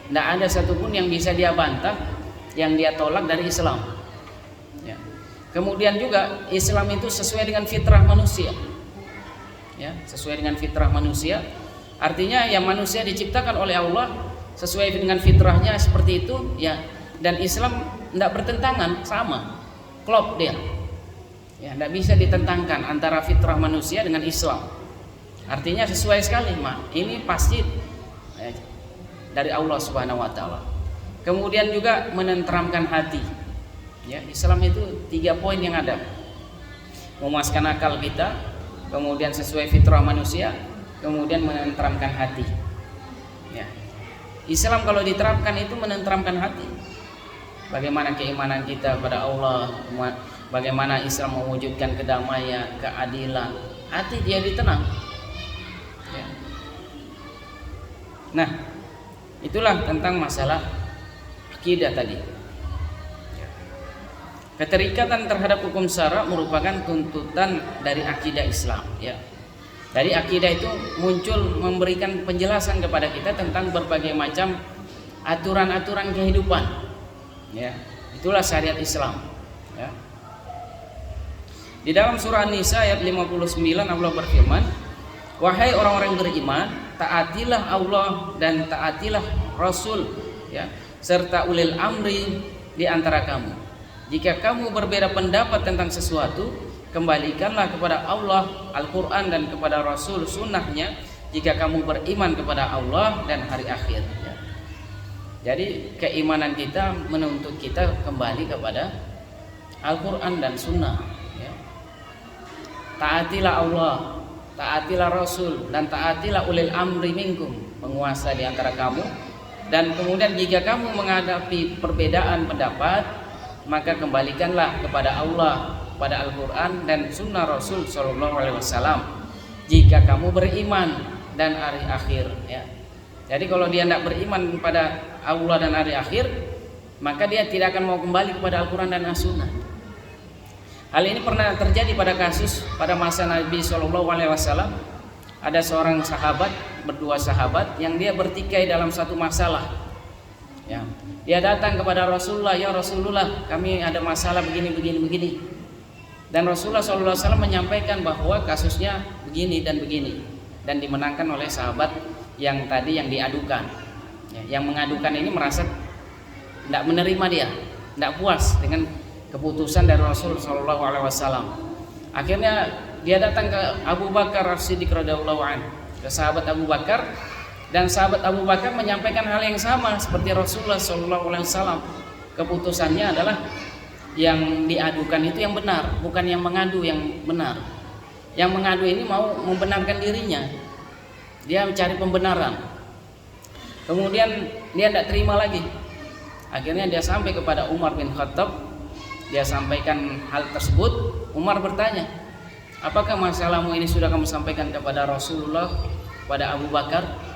Tidak ada satupun yang bisa dia bantah, yang dia tolak dari Islam, ya. Kemudian juga Islam itu sesuai dengan fitrah manusia, ya, sesuai dengan fitrah manusia. Artinya ya manusia diciptakan oleh Allah sesuai dengan fitrahnya seperti itu, ya. Dan Islam tidak bertentangan, sama, klop dia. Ya, tidak bisa ditentangkan antara fitrah manusia dengan Islam. Artinya sesuai sekali, Mak. Ini pasti dari Allah Subhanahu wa taala. Kemudian juga menenteramkan hati. Ya, Islam itu 3 poin yang ada. Memuaskan akal kita, kemudian sesuai fitrah manusia, kemudian menenteramkan hati. Ya. Islam kalau diterapkan itu menenteramkan hati. Bagaimana keimanan kita kepada Allah, bagaimana Islam mewujudkan kedamaian, keadilan, hati dia ditenang. Ya. Nah, itulah tentang masalah akidah tadi. Keterikatan terhadap hukum syara merupakan tuntutan dari akidah Islam. Ya. Dari akidah itu muncul memberikan penjelasan kepada kita tentang berbagai macam aturan-aturan kehidupan. Ya, itulah syariat Islam. Ya. Di dalam surah An-Nisa ayat 59 Allah berfirman, wahai orang-orang beriman, taatilah Allah dan taatilah Rasul, ya, serta ulil amri di antara kamu. Jika kamu berbeda pendapat tentang sesuatu, kembalikanlah kepada Allah Al-Quran dan kepada Rasul sunnahnya jika kamu beriman kepada Allah dan hari akhir. Ya. Jadi keimanan kita menuntut kita kembali kepada Al-Quran dan sunnah. Ya. Taatilah Allah, taatilah Rasul, dan taatilah ulil amri minkum, penguasa di antara kamu. Dan kemudian jika kamu menghadapi perbedaan pendapat, maka kembalikanlah kepada Allah, pada Al-Quran dan Sunnah Rasul Sallallahu Alaihi Wasallam jika kamu beriman dan hari akhir. Ya. Jadi kalau dia tidak beriman pada Allah dan hari akhir, maka dia tidak akan mau kembali kepada Al-Quran dan As-Sunnah. Hal ini pernah terjadi pada kasus pada masa Nabi Sallallahu Alaihi Wasallam. Ada seorang sahabat, berdua sahabat yang dia bertikai dalam satu masalah. Ya. Dia datang kepada Rasulullah, ya Rasulullah, kami ada masalah begini. Dan Rasulullah SAW menyampaikan bahwa kasusnya begini dan begini, dan dimenangkan oleh sahabat yang tadi yang diadukan. Ya, yang mengadukan ini merasa tidak menerima dia, tidak puas dengan keputusan dari Rasul SAW. Akhirnya dia datang ke Abu Bakar As-Siddiq radhiyallahu anhu, ke sahabat Abu Bakar. Dan sahabat Abu Bakar menyampaikan hal yang sama seperti Rasulullah SAW. Keputusannya adalah yang diadukan itu yang benar, bukan yang mengadu yang benar. Yang mengadu ini mau membenarkan dirinya, dia mencari pembenaran. Kemudian dia tidak terima lagi. Akhirnya dia sampai kepada Umar bin Khattab. Dia sampaikan hal tersebut. Umar bertanya, apakah masalahmu ini sudah kamu sampaikan kepada Rasulullah, kepada Abu Bakar?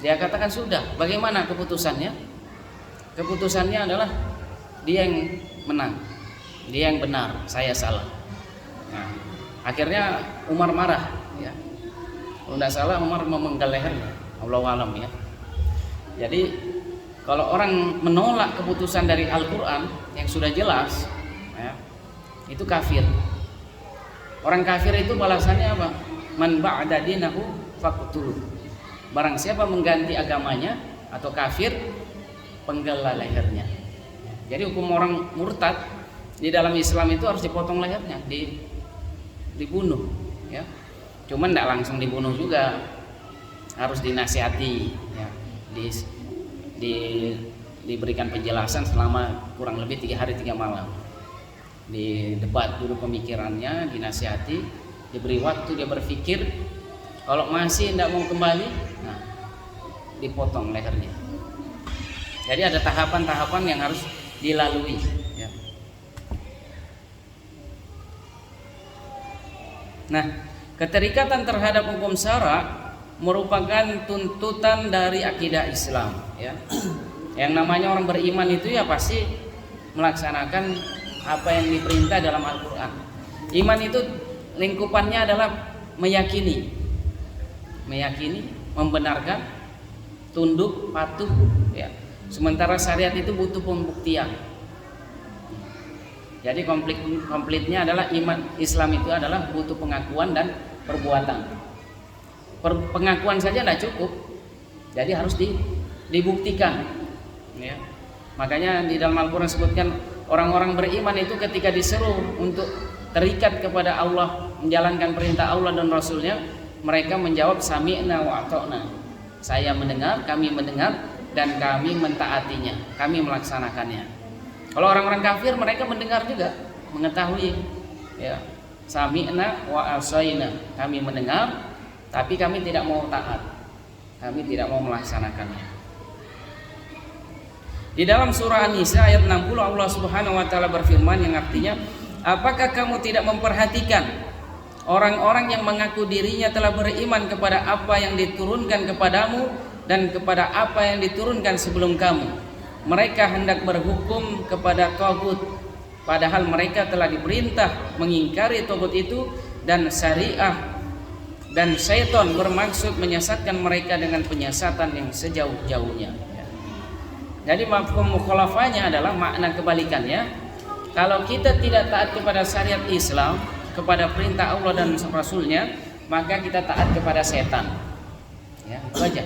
Dia katakan sudah. Bagaimana keputusannya? Keputusannya adalah dia yang menang, dia yang benar, saya salah. Nah, akhirnya Umar marah. Ya. Kalau tidak salah Umar memenggal lehernya. Allahu a'lam ya. Jadi kalau orang menolak keputusan dari Al-Quran yang sudah jelas, ya, itu kafir. Orang kafir itu balasannya apa? Man ba'da dinahu faqtuluh. Barang siapa mengganti agamanya atau kafir, penggallah lehernya. Jadi hukum orang murtad di dalam Islam itu harus dipotong lehernya, dibunuh. Ya. Cuman tidak langsung dibunuh juga, harus dinasihati. Ya. Diberikan penjelasan selama kurang lebih 3 hari 3 malam. Didebat dulu pemikirannya, dinasihati, diberi waktu dia berpikir. Kalau masih tidak mau kembali, nah, dipotong lehernya. Jadi ada tahapan-tahapan yang harus dilalui. Ya. Nah, keterikatan terhadap hukum syara merupakan tuntutan dari akidah Islam. Ya. Yang namanya orang beriman itu ya pasti melaksanakan apa yang diperintah dalam Al-Quran. Iman itu lingkupannya adalah meyakini, membenarkan, tunduk, patuh. Ya. Sementara syariat itu butuh pembuktian. Jadi komplitnya adalah iman Islam itu adalah butuh pengakuan dan perbuatan. Pengakuan saja tidak cukup, jadi harus dibuktikan. Ya. Makanya di dalam Al-Quran sebutkan orang-orang beriman itu ketika diseru untuk terikat kepada Allah, menjalankan perintah Allah dan Rasulnya, mereka menjawab sami'na wa ata'na. Saya mendengar, kami mendengar, dan kami mentaatinya, kami melaksanakannya. Kalau orang-orang kafir mereka mendengar juga, mengetahui, ya, sami'na wa asaina, kami mendengar, tapi kami tidak mau taat, kami tidak mau melaksanakannya. Di dalam surah An-Nisa ayat 60 Allah Subhanahu wa taala berfirman yang artinya, apakah kamu tidak memperhatikan orang-orang yang mengaku dirinya telah beriman kepada apa yang diturunkan kepadamu dan kepada apa yang diturunkan sebelum kamu? Mereka hendak berhukum kepada tagut, padahal mereka telah diperintah mengingkari tagut itu, dan syariah dan syaitan bermaksud menyesatkan mereka dengan penyesatan yang sejauh-jauhnya. Jadi mafhum mukhalafahnya adalah makna kebalikannya. Kalau kita tidak taat kepada syariat Islam, kepada perintah Allah dan Rasulnya, maka kita taat kepada setan. Ya, itu aja.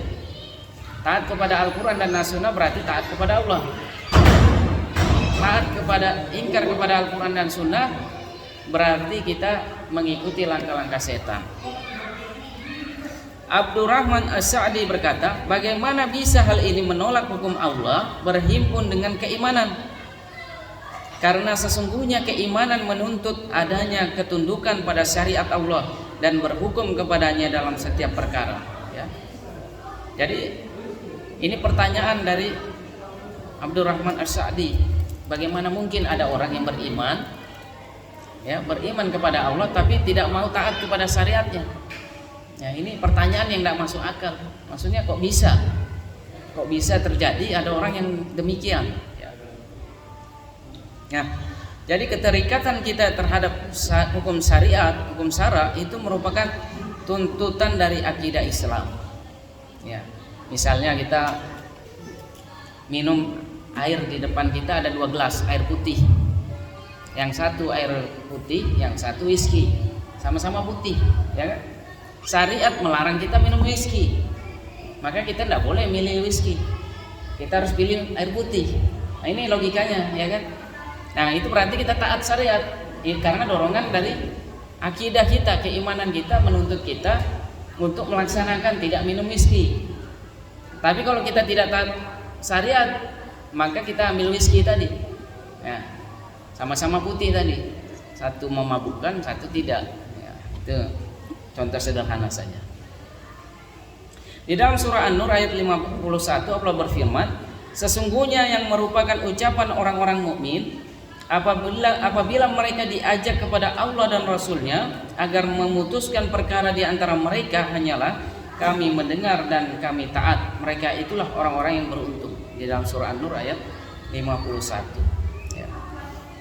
Taat kepada Al-Quran dan As-Sunnah berarti taat kepada Allah. Taat kepada, ingkar kepada Al-Quran dan Sunnah berarti kita mengikuti langkah-langkah setan. Abdurrahman As-Sa'di berkata, bagaimana bisa hal ini menolak hukum Allah berhimpun dengan keimanan? Karena sesungguhnya keimanan menuntut adanya ketundukan pada syariat Allah dan berhukum kepadanya dalam setiap perkara. Ya. Jadi ini pertanyaan dari Abdurrahman As-Sa'di, bagaimana mungkin ada orang yang beriman, ya, beriman kepada Allah tapi tidak mau taat kepada syariatnya? Ya, ini pertanyaan yang tidak masuk akal. Maksudnya kok bisa? Kok bisa terjadi ada orang yang demikian? Ya. Nah, jadi keterikatan kita terhadap hukum syariat, hukum syara itu merupakan tuntutan dari akidah Islam. Ya. Misalnya kita minum air, di depan kita ada 2 gelas air putih. Yang satu air putih, yang satu whisky. Sama-sama putih, ya kan? Syariat melarang kita minum whisky, maka kita tidak boleh milih whisky, kita harus pilih air putih. Nah, ini logikanya, ya kan? Nah, itu berarti kita taat syariat, karena dorongan dari akidah kita, keimanan kita menuntut kita untuk melaksanakan tidak minum whisky. Tapi kalau kita tidak taat syariat, maka kita ambil whisky tadi, ya, sama-sama putih tadi, satu memabukkan, satu tidak, ya, itu contoh sederhana saja. Di dalam surah An-Nur ayat 51 Allah berfirman, sesungguhnya yang merupakan ucapan orang-orang mukmin apabila mereka diajak kepada Allah dan Rasulnya agar memutuskan perkara di antara mereka, hanyalah kami mendengar dan kami taat. Mereka itulah orang-orang yang beruntung. Di dalam surah An-Nur ayat 51. Ya.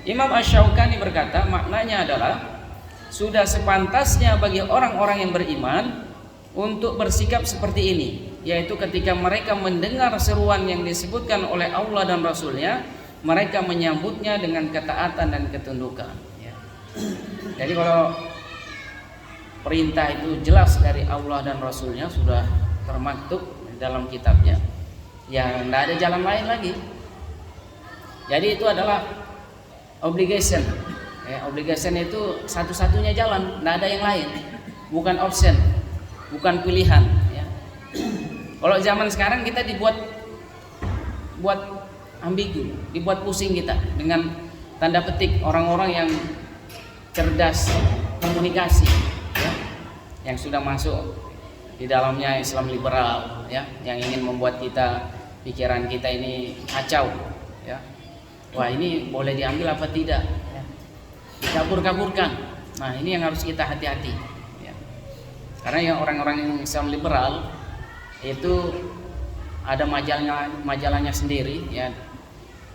Imam Asy-Syaukani berkata, maknanya adalah sudah sepantasnya bagi orang-orang yang beriman untuk bersikap seperti ini, yaitu ketika mereka mendengar seruan yang disebutkan oleh Allah dan Rasulnya, mereka menyambutnya dengan ketaatan dan ketundukan. Ya. Jadi kalau perintah itu jelas dari Allah dan Rasulnya, sudah termaktub dalam kitabnya, ya tidak ada jalan lain lagi. Jadi itu adalah obligation. Ya, obligation itu satu-satunya jalan, tidak ada yang lain, bukan option, bukan pilihan. Ya. Kalau zaman sekarang kita dibuat ambigu, dibuat pusing kita dengan tanda petik orang-orang yang cerdas komunikasi, ya, yang sudah masuk di dalamnya Islam liberal, ya, yang ingin membuat kita, pikiran kita ini kacau, ya. Wah, ini boleh diambil apa tidak? Dikabur-kaburkan. Nah, ini yang harus kita hati-hati, ya. Karena yang orang-orang yang Islam liberal itu ada majalahnya sendiri, ya.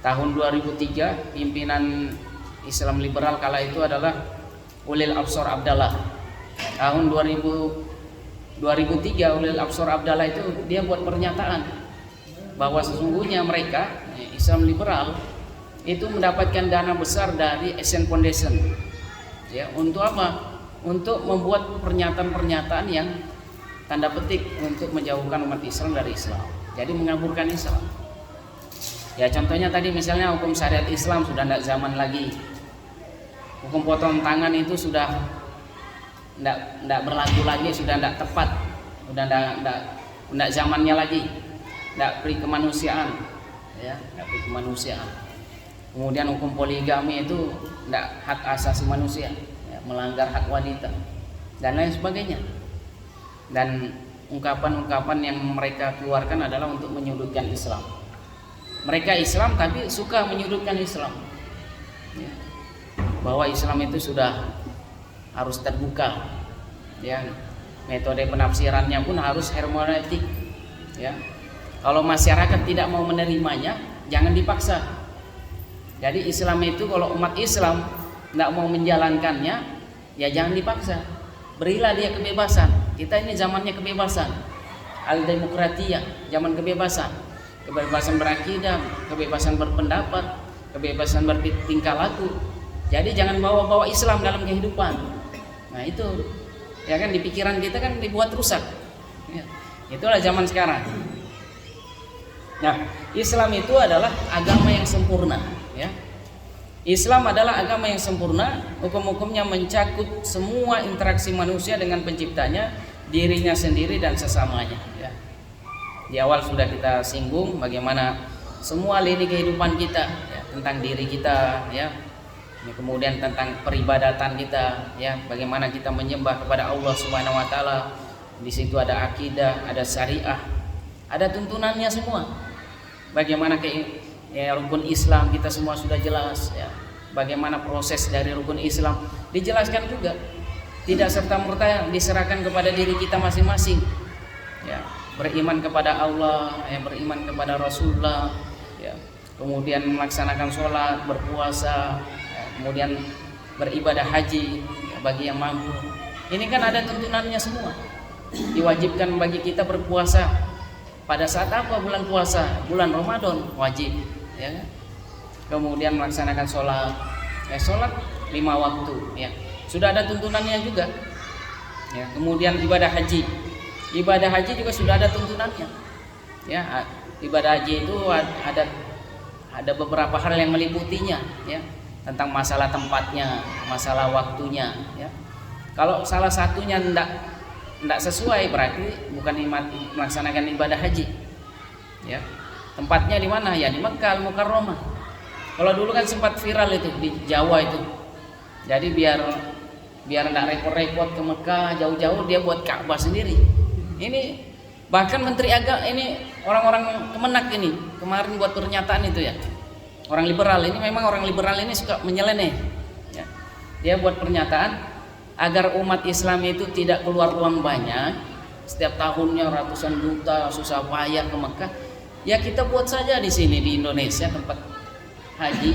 Tahun 2003 pimpinan Islam liberal kala itu adalah Ulil Absor Abdallah. Tahun 2003 Ulil Absor Abdallah itu dia buat pernyataan bahwa sesungguhnya mereka, Islam liberal, itu mendapatkan dana besar dari Asian Foundation, ya, untuk apa? Untuk membuat pernyataan-pernyataan yang tanda petik untuk menjauhkan umat Islam dari Islam. Jadi mengaburkan Islam. Ya contohnya tadi misalnya hukum syariat Islam sudah tidak zaman lagi. Hukum potong tangan itu sudah tidak berlaku lagi, sudah tidak tepat, sudah tidak zamannya lagi, tidak pri kemanusiaan, ya, tidak pri kemanusiaan. Kemudian hukum poligami itu tidak hak asasi manusia, ya, melanggar hak wanita dan lain sebagainya. Dan ungkapan-ungkapan yang mereka keluarkan adalah untuk menyudutkan Islam. Mereka Islam tapi suka menyudutkan Islam, ya. Bahwa Islam itu sudah harus terbuka, ya. Metode penafsirannya pun harus hermeneutik, ya. Kalau masyarakat tidak mau menerimanya, jangan dipaksa. Jadi Islam itu kalau umat Islam tidak mau menjalankannya, ya jangan dipaksa. Berilah dia kebebasan. Kita ini zamannya kebebasan, al-demokratiyah, zaman kebebasan. Kebebasan berakidah, kebebasan berpendapat, kebebasan bertingkah laku. Jadi jangan bawa-bawa Islam dalam kehidupan. Nah itu, ya kan, di pikiran kita kan dibuat rusak, ya. Itulah zaman sekarang. Nah, Islam itu adalah agama yang sempurna, ya. Islam adalah agama yang sempurna. Hukum-hukumnya mencakup semua interaksi manusia dengan penciptanya, dirinya sendiri dan sesamanya, ya. Di awal sudah kita singgung bagaimana semua lini kehidupan kita, ya, tentang diri kita, ya. Kemudian tentang peribadatan kita, ya, bagaimana kita menyembah kepada Allah Subhanahu wa taala. Di situ ada akidah, ada syariah, ada tuntunannya semua. Bagaimana rukun Islam kita semua sudah jelas, ya. Bagaimana proses dari rukun Islam dijelaskan juga. Tidak serta-merta diserahkan kepada diri kita masing-masing, ya. Beriman kepada Allah, ya, beriman kepada Rasulullah, ya. Kemudian melaksanakan sholat, berpuasa, ya. Kemudian beribadah haji, ya, bagi yang mampu. Ini kan ada tuntunannya semua. Diwajibkan bagi kita berpuasa pada saat apa? Bulan puasa, bulan Ramadan wajib, ya. Kemudian melaksanakan sholat, ya, sholat 5 waktu, ya. Sudah ada tuntunannya juga, ya. Kemudian ibadah haji. Ibadah haji juga sudah ada tuntunannya, ya. Ibadah haji itu ada beberapa hal yang meliputinya, ya, tentang masalah tempatnya, masalah waktunya, ya. Kalau salah satunya tidak sesuai, berarti bukan melaksanakan ibadah haji, ya. Tempatnya di mana? Ya di Mekah Al-Mukarramah. Kalau dulu kan sempat viral itu di Jawa itu. Jadi biar tidak repot-repot ke Mekah jauh-jauh, dia buat Ka'bah sendiri. Ini bahkan Menteri Agama ini, orang-orang Kemenak ini kemarin buat pernyataan itu, ya. Orang liberal ini, memang orang liberal ini suka menyeleneh, ya. Dia buat pernyataan agar umat Islam itu tidak keluar uang banyak, setiap tahunnya ratusan juta susah payah ke Mekah, ya kita buat saja di sini di Indonesia tempat haji,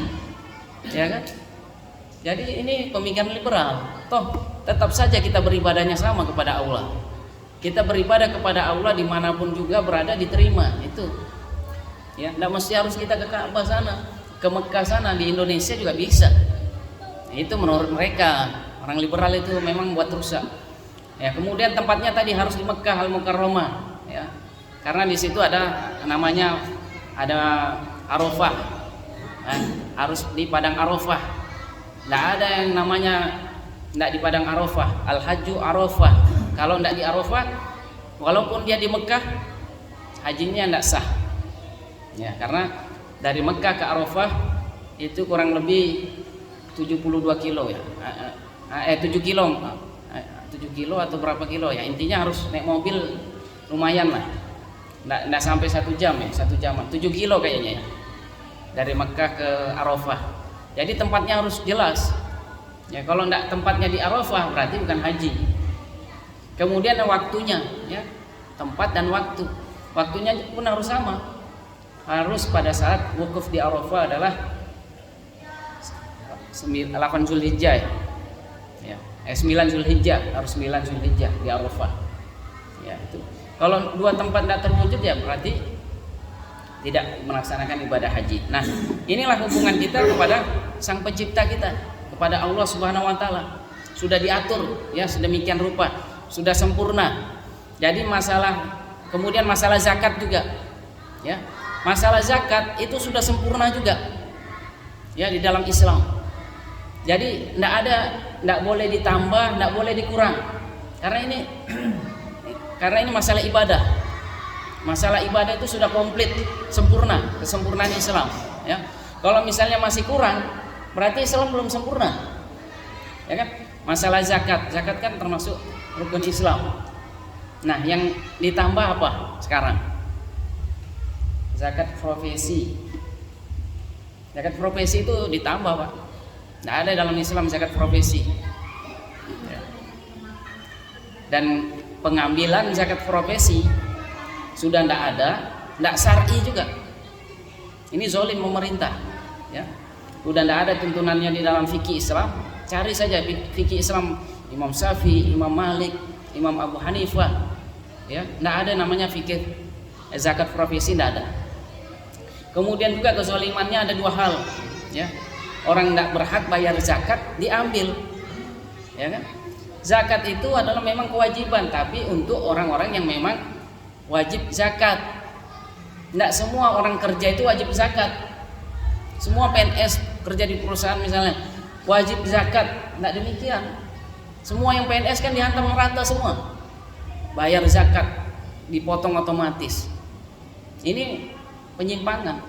ya kan. Jadi ini pemikiran liberal. Toh tetap saja kita beribadahnya sama kepada Allah. Kita beribadah kepada Allah dimanapun juga berada, diterima itu, ya. Tidak mesti harus kita ke Ka'bah sana, ke Mekah sana, di Indonesia juga bisa. Itu menurut mereka, orang liberal itu memang buat rusak, ya. Kemudian tempatnya tadi harus di Mekah Al-Mukarramah, ya. Karena di situ ada namanya Arafah, harus di padang Arafah. Tidak ada yang namanya tidak di padang Arafah. Al-Hajju Arafah. Kalau tidak di Arafah, walaupun dia di Mekah, hajinya tidak sah, ya. Karena dari Mekah ke Arafah itu kurang lebih 72 kilo, ya. 7 kilo, 7 kilo atau berapa kilo, ya. Intinya harus naik mobil lumayan lah. Tidak sampai 1 jam, ya, 1 jam, 7 kilo kayaknya, ya, dari Mekah ke Arafah. Jadi tempatnya harus jelas, ya. Kalau tidak tempatnya di Arafah berarti bukan haji. Kemudian waktunya, ya, tempat dan waktu. Waktunya pun harus sama. Harus pada saat wukuf di Arafah adalah 8 Zulhijjah, ya. 9 Zulhijjah, harus 9 Zulhijjah di Arafah, ya. Itu. Kalau dua tempat tidak terwujud, ya berarti tidak melaksanakan ibadah haji. Nah, inilah hubungan kita kepada Sang Pencipta kita, kepada Allah Subhanahu wa taala. Sudah diatur, ya, sedemikian rupa. Sudah sempurna. Jadi kemudian masalah zakat juga, ya. masalah zakat itu sudah sempurna juga ya di dalam Islam. Jadi tidak boleh ditambah, tidak boleh dikurang. Karena ini masalah ibadah. Masalah ibadah itu sudah komplit, sempurna, kesempurnaan Islam ya. Kalau misalnya masih kurang, berarti Islam belum sempurna. Ya kan? Masalah zakat kan termasuk rukun Islam. Nah, yang ditambah apa sekarang? Zakat profesi. Zakat profesi itu ditambah, Pak. Tidak ada dalam Islam zakat profesi. Ya. Dan pengambilan zakat profesi sudah tidak ada, tidak syar'i juga. Ini zalim pemerintah, ya. Sudah tidak ada tuntunannya di dalam fikih Islam. Cari saja fikih Islam Imam Syafi'i, Imam Malik, Imam Abu Hanifah, ya. Tidak ada namanya fikih zakat profesi, tidak ada. Kemudian juga kezalimannya ada dua hal, ya. Orang tidak berhak bayar zakat diambil, ya kan? Zakat itu adalah memang kewajiban, tapi untuk orang-orang yang memang wajib zakat. Tidak semua orang kerja itu wajib zakat. Semua PNS kerja di perusahaan misalnya wajib zakat, tidak demikian. Semua yang PNS kan dihantam merata semua, bayar zakat, dipotong otomatis. Ini penyimpangan,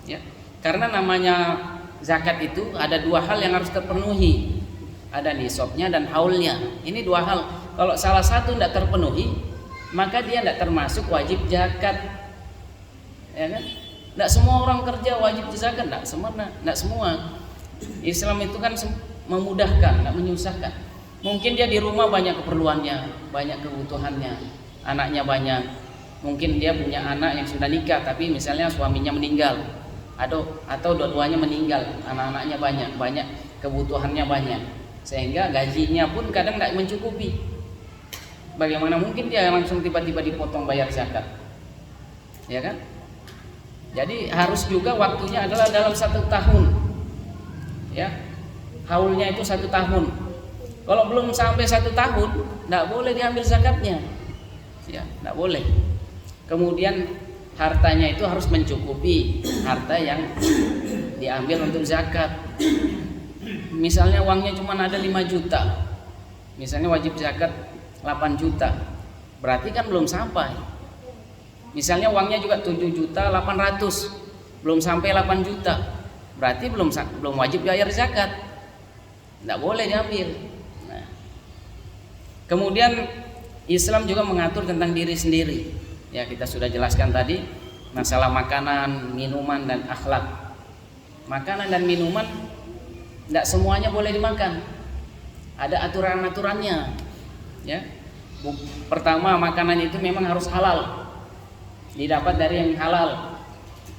ya. Karena namanya zakat itu ada dua hal yang harus terpenuhi, ada nisabnya dan haulnya. Ini dua hal. Kalau salah satu tidak terpenuhi, maka dia tidak termasuk wajib zakat, ya kan? Tidak semua orang kerja wajib zakat, tidak semua. Islam itu kan memudahkan, tidak menyusahkan. Mungkin dia di rumah banyak keperluannya, banyak kebutuhannya, anaknya banyak. Mungkin dia punya anak yang sudah nikah, tapi misalnya suaminya meninggal, atau dua-duanya meninggal, anak-anaknya banyak kebutuhannya banyak, sehingga gajinya pun kadang tidak mencukupi. Bagaimana mungkin dia langsung tiba-tiba dipotong bayar zakat, ya kan? Jadi harus juga waktunya adalah dalam 1 tahun, ya. Haulnya itu 1 tahun. Kalau belum sampai 1 tahun, tidak boleh diambil zakatnya, ya, tidak boleh. Kemudian hartanya itu harus mencukupi harta yang diambil untuk zakat. Misalnya uangnya cuma ada 5 juta, misalnya wajib zakat 8 juta, berarti kan belum sampai. Misalnya uangnya juga 7.800.000, belum sampai 8 juta, berarti belum wajib bayar zakat, tidak boleh diambil. Nah, kemudian Islam juga mengatur tentang diri sendiri. Ya, kita sudah jelaskan tadi masalah makanan, minuman, dan akhlak. Makanan dan minuman tidak semuanya boleh dimakan, ada aturan-aturannya, ya. Pertama, makanan itu memang harus halal, didapat dari yang halal.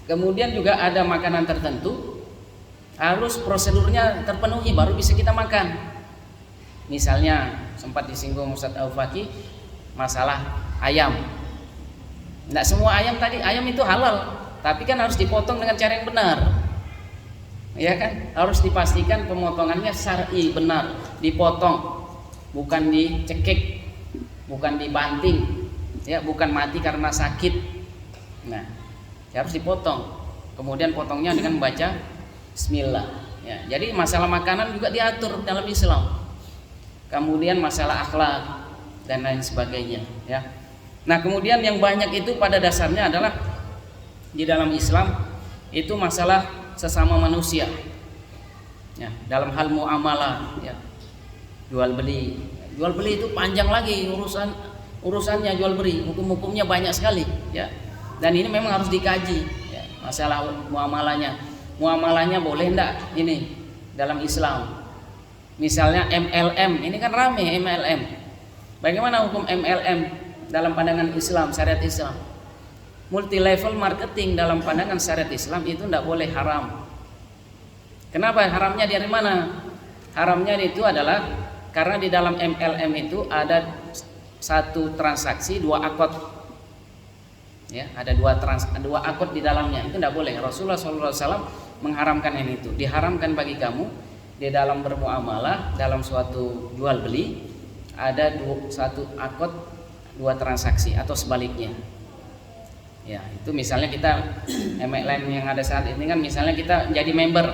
Kemudian juga ada makanan tertentu harus prosedurnya terpenuhi baru bisa kita makan. Misalnya sempat disinggung Ustadz Al-Faqih masalah ayam. Tidak semua ayam itu halal, tapi kan harus dipotong dengan cara yang benar, ya kan? Harus dipastikan pemotongannya syar'i, benar, dipotong, bukan dicekik, bukan dibanting, ya, bukan mati karena sakit. Nah, harus dipotong. Kemudian potongnya dengan membaca Bismillah. Ya, jadi masalah makanan juga diatur dalam Islam. Kemudian masalah akhlak dan lain sebagainya. Ya. Nah, kemudian yang banyak itu pada dasarnya adalah di dalam Islam itu masalah sesama manusia. Ya, dalam hal muamalah, ya, jual beli itu panjang lagi urusannya jual beli, hukum-hukumnya banyak sekali, ya. Dan ini memang harus dikaji, ya, masalah muamalahnya boleh enggak ini dalam Islam. Misalnya MLM, ini kan rame MLM. Bagaimana hukum MLM dalam pandangan Islam, syariat Islam? Multi level marketing dalam pandangan syariat Islam itu tidak boleh, haram. Kenapa haramnya? Dari mana haramnya? Itu adalah karena di dalam MLM itu ada satu transaksi, 2 akad. Ya, ada dua akad di dalamnya, itu tidak boleh. Rasulullah SAW mengharamkan yang itu. Diharamkan bagi kamu di dalam bermuamalah, dalam suatu jual beli ada satu akad, 2 transaksi, atau sebaliknya. Ya, itu misalnya kita MLM yang ada saat ini kan, misalnya kita jadi member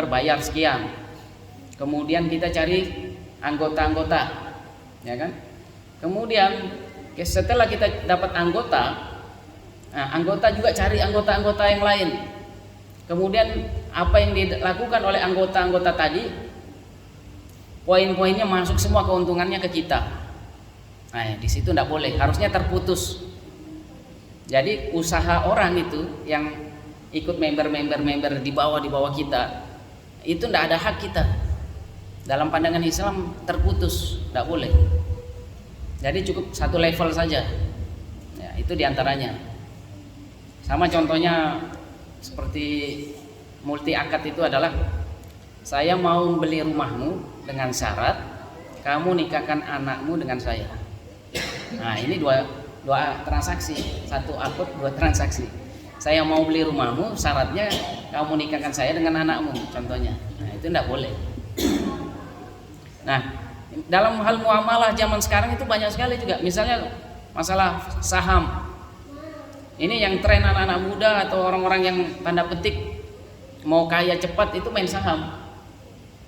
bayar sekian, kemudian kita cari anggota-anggota, ya kan? Kemudian setelah kita dapat anggota, nah, anggota juga cari anggota-anggota yang lain. Kemudian apa yang dilakukan oleh anggota-anggota tadi, poin-poinnya masuk semua keuntungannya ke kita. Nah, di situ tidak boleh, harusnya terputus. Jadi usaha orang itu yang ikut member di bawah kita, itu tidak ada hak kita. Dalam pandangan Islam terputus, tidak boleh. Jadi cukup satu level saja. Ya, itu diantaranya. Sama contohnya seperti multi akad itu adalah, saya mau beli rumahmu dengan syarat kamu nikahkan anakmu dengan saya. Nah, ini dua transaksi, satu akad dua transaksi. Saya mau beli rumahmu, syaratnya kamu nikahkan saya dengan anakmu, contohnya. Nah, itu tidak boleh. Nah, dalam hal muamalah zaman sekarang itu banyak sekali juga. Misalnya masalah saham. Ini yang tren anak-anak muda atau orang-orang yang tanda petik mau kaya cepat itu main saham.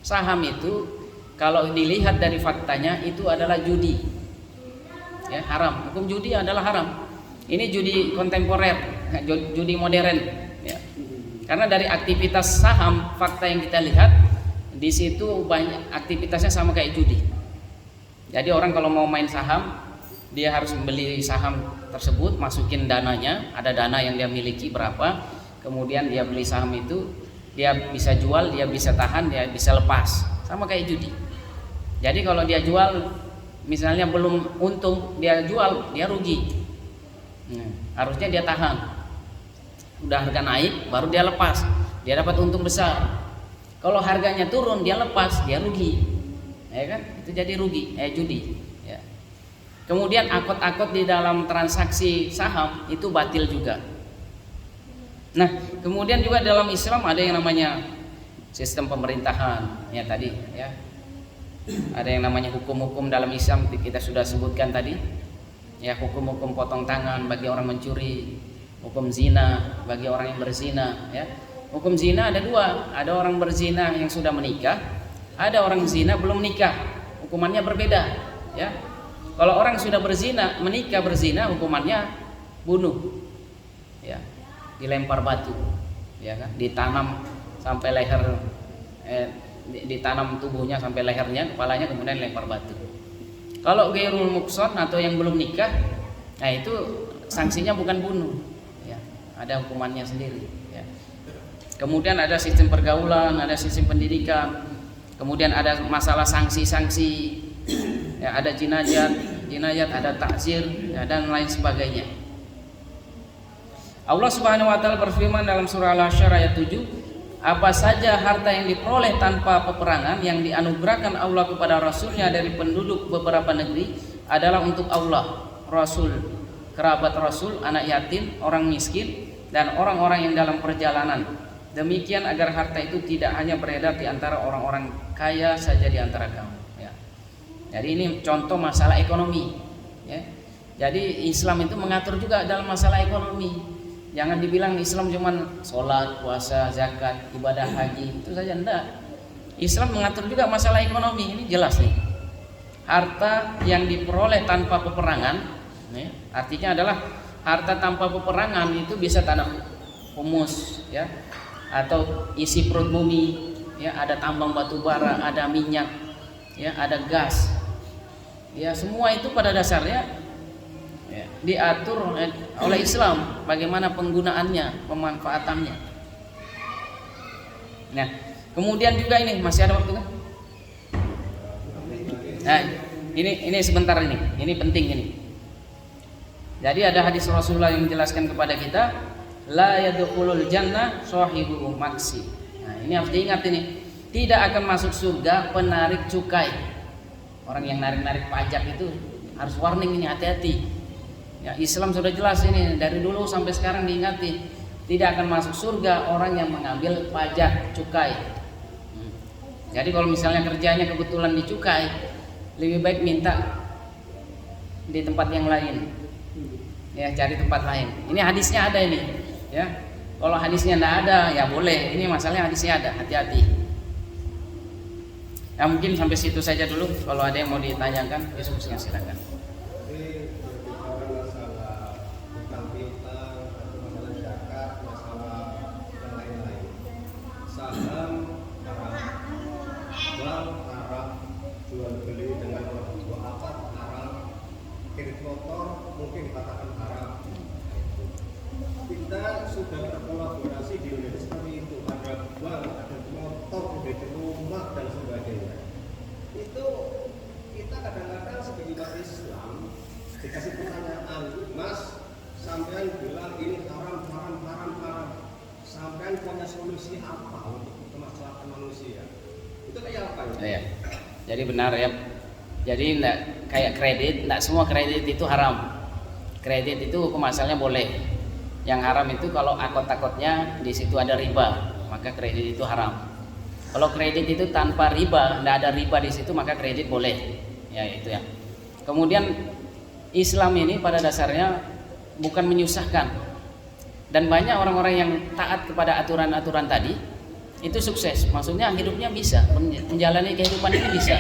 Saham itu kalau dilihat dari faktanya itu adalah judi. Ya, haram. Hukum judi adalah haram. Ini judi kontemporer, judi modern, ya. Karena dari aktivitas saham, fakta yang kita lihat di situ banyak aktivitasnya sama kayak judi. Jadi orang kalau mau main saham, dia harus membeli saham tersebut, masukin dananya, ada dana yang dia miliki berapa, kemudian dia beli saham itu, dia bisa jual, dia bisa tahan, dia bisa lepas, sama kayak judi. Jadi kalau dia jual, misalnya belum untung, dia jual, dia rugi. Harusnya dia tahan. Udah harga naik, baru dia lepas, dia dapat untung besar. Kalau harganya turun, dia lepas, dia rugi. Ya kan? Itu jadi rugi, judi. Ya. Kemudian akad-akad di dalam transaksi saham itu batil juga. Nah, kemudian juga dalam Islam ada yang namanya sistem pemerintahan, ya tadi, ya. Ada yang namanya hukum-hukum dalam Islam, kita sudah sebutkan tadi. Ya, hukum-hukum potong tangan bagi orang mencuri, hukum zina bagi orang yang berzina, ya. Hukum zina ada dua, ada orang berzina yang sudah menikah, ada orang zina belum menikah, hukumannya berbeda, ya. Kalau orang sudah berzina, menikah berzina, hukumannya bunuh, ya, dilempar batu, ya kan, ditanam sampai leher, ditanam tubuhnya sampai lehernya, kepalanya, kemudian lempar batu. Kalau ghairul muqsan atau yang belum nikah, nah itu sanksinya bukan bunuh, ya, ada hukumannya sendiri, ya. Kemudian ada sistem pergaulan, ada sistem pendidikan, kemudian ada masalah sanksi-sanksi, ya, ada jinayat, ada takzir, ya, dan lain sebagainya. Allah Subhanahu wa taala berfirman dalam surah Al-Hasyr ayat 7, apa saja harta yang diperoleh tanpa peperangan yang dianugerahkan Allah kepada Rasulnya dari penduduk beberapa negeri adalah untuk Allah, Rasul, kerabat Rasul, anak yatim, orang miskin, dan orang-orang yang dalam perjalanan. Demikian agar harta itu tidak hanya beredar di antara orang-orang kaya saja di antara kamu, ya. Jadi ini contoh masalah ekonomi, ya. Jadi Islam itu mengatur juga dalam masalah ekonomi. Jangan dibilang Islam cuma sholat, puasa, zakat, ibadah haji, itu saja, enggak. Islam mengatur juga masalah ekonomi, ini jelas nih. Harta yang diperoleh tanpa peperangan, ya, artinya adalah harta tanpa peperangan itu bisa tanah humus, ya, atau isi perut bumi, ya, ada tambang batu bara, ada minyak, ya, ada gas, ya, semua itu pada dasarnya, ya, diatur oleh Islam bagaimana penggunaannya, pemanfaatannya. Nah, kemudian juga ini masih ada waktu kan? Nah, ini sebentar ini penting ini. Jadi ada hadis Rasulullah yang menjelaskan kepada kita, la yadkhulul jannah shahibu maksi. Nah, ini harus diingat ini. Tidak akan masuk surga penarik cukai. Orang yang narik-narik pajak itu harus warning ini, hati-hati. Ya, Islam sudah jelas ini dari dulu sampai sekarang diingati, tidak akan masuk surga orang yang mengambil pajak cukai. Jadi kalau misalnya kerjanya kebetulan di cukai, lebih baik minta di tempat yang lain, Ya, cari tempat lain. Ini hadisnya ada ini, ya. Kalau hadisnya tidak ada, ya boleh. Ini masalahnya hadisnya ada, hati-hati. Ya mungkin sampai situ saja dulu. Kalau ada yang mau ditanyakan, ya silakan. Jadi berbicara masalah hutang piutang atau masalah zakat, masalah yang lain-lain. Saham haram, bank haram, jual beli dengan orang tua akad haram, kredit motor mungkin dikatakan haram. Kita sudah berkolaborasi di Indonesia seperti itu, ada bank, ada motor, ada rumah dan sebagainya. Itu kita kadang-kadang sebagai umat Islam dikasih pertanyaan, Mas, sampean bilang ini haram, sampean punya solusi apa untuk kemaslahatan manusia? Itu kayak apa ya? Ya. Jadi benar ya. Jadi enggak kayak kredit, enggak semua kredit itu haram. Kredit itu hukum asalnya boleh. Yang haram itu kalau akot-akotnya di situ ada riba, maka kredit itu haram. Kalau kredit itu tanpa riba, enggak ada riba di situ, maka kredit boleh. Ya itu ya. Kemudian Islam ini pada dasarnya bukan menyusahkan. Dan banyak orang-orang yang taat kepada aturan-aturan tadi itu sukses. Maksudnya hidupnya bisa, menjalani kehidupan ini bisa.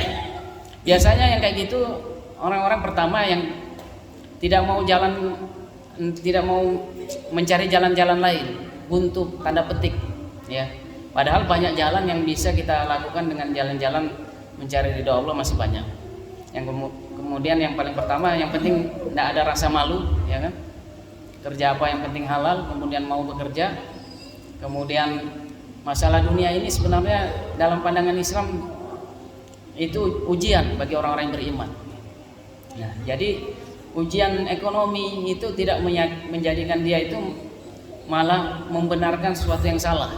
Biasanya yang kayak gitu orang-orang pertama yang tidak mau mencari jalan-jalan lain, buntu tanda petik, ya. Padahal banyak jalan yang bisa kita lakukan dengan jalan-jalan mencari ridha Allah masih banyak. Yang kemudian yang paling pertama, yang penting tidak ada rasa malu, ya kan? Kerja apa yang penting halal, kemudian mau bekerja. Kemudian masalah dunia ini sebenarnya dalam pandangan Islam itu ujian bagi orang-orang yang beriman. Nah, jadi ujian ekonomi itu tidak menjadikan dia itu malah membenarkan sesuatu yang salah.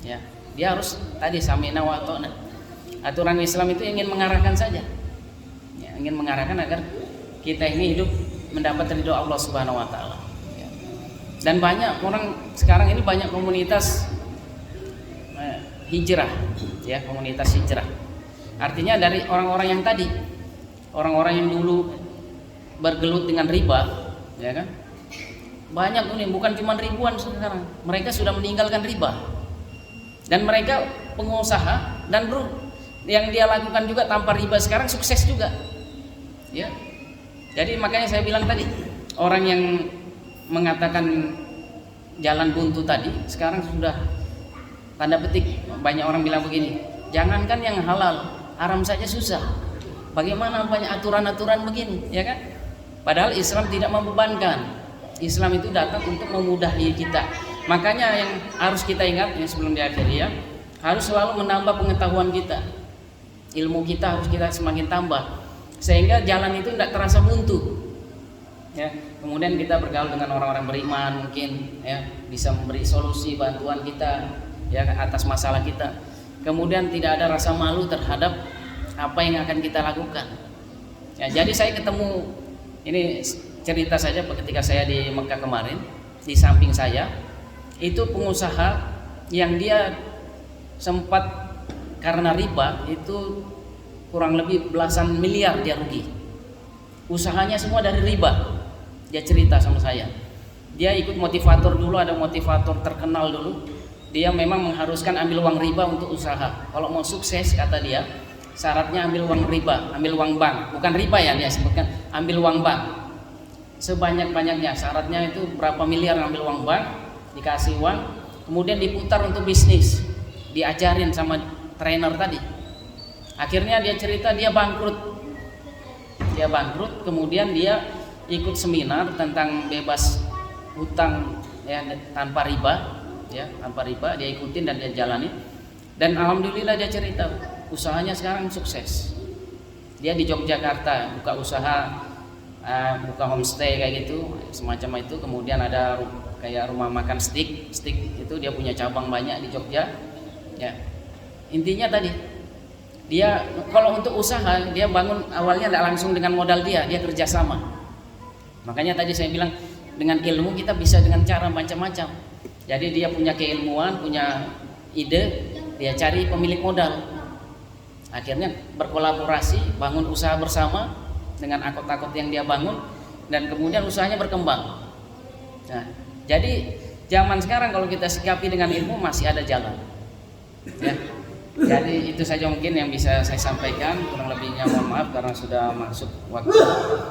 Ya, dia harus tadi samina wa ta'na. Aturan Islam itu ingin mengarahkan saja. Ya, ingin mengarahkan agar kita ini hidup mendapat ridho Allah Subhanahu wa taala. Ya. Dan banyak orang sekarang ini banyak komunitas hijrah, ya, komunitas hijrah. Artinya dari orang-orang yang tadi, orang-orang yang dulu bergelut dengan riba, ya kan? Banyak ini, bukan cuma ribuan sekarang. Mereka sudah meninggalkan riba. Dan mereka pengusaha dan yang dia lakukan juga tanpa riba sekarang sukses juga. Ya. Jadi makanya saya bilang tadi, orang yang mengatakan jalan buntu tadi sekarang sudah tanda petik, banyak orang bilang begini, jangankan yang halal, haram saja susah. Bagaimana banyak aturan-aturan begini, ya kan? Padahal Islam tidak membebankan. Islam itu datang untuk memudahi kita. Makanya yang harus kita ingat ya, sebelum diakhiri ya, harus selalu menambah pengetahuan kita. Ilmu kita harus kita semakin tambah sehingga jalan itu tidak terasa buntu. Ya, kemudian kita bergaul dengan orang-orang beriman, mungkin ya bisa memberi solusi bantuan kita ya atas masalah kita. Kemudian tidak ada rasa malu terhadap apa yang akan kita lakukan. Ya, jadi saya ketemu, ini cerita saja ketika saya di Mekah kemarin, di samping saya itu pengusaha yang dia sempat karena riba itu kurang lebih belasan miliar dia rugi. Usahanya semua dari riba. Dia cerita sama saya. Dia ikut motivator dulu, ada motivator terkenal dulu. Dia memang mengharuskan ambil uang riba untuk usaha. Kalau mau sukses kata dia, syaratnya ambil uang riba, ambil uang bank. Bukan riba ya dia sebutkan, ambil uang bank. Sebanyak-banyaknya, syaratnya itu berapa miliar ambil uang bank, dikasih uang, kemudian diputar untuk bisnis, diajarin sama trainer tadi. Akhirnya dia cerita dia bangkrut, kemudian dia ikut seminar tentang bebas hutang ya tanpa riba, ya tanpa riba dia ikutin dan dia jalani, dan alhamdulillah dia cerita usahanya sekarang sukses. Dia di Yogyakarta buka usaha, buka homestay kayak gitu semacam itu, kemudian ada kayak rumah makan steak itu dia punya cabang banyak di Jogja. Ya intinya tadi dia kalau untuk usaha dia bangun awalnya tidak langsung dengan modal dia kerjasama. Makanya tadi saya bilang dengan ilmu kita bisa dengan cara macam-macam. Jadi dia punya keilmuan, punya ide, dia cari pemilik modal. Akhirnya berkolaborasi, bangun usaha bersama dengan akot-akot yang dia bangun. dan kemudian usahanya berkembang. Nah, jadi zaman sekarang kalau kita sikapi dengan ilmu masih ada jalan. Ya. Jadi itu saja mungkin yang bisa saya sampaikan, kurang lebihnya mohon maaf karena sudah masuk waktu.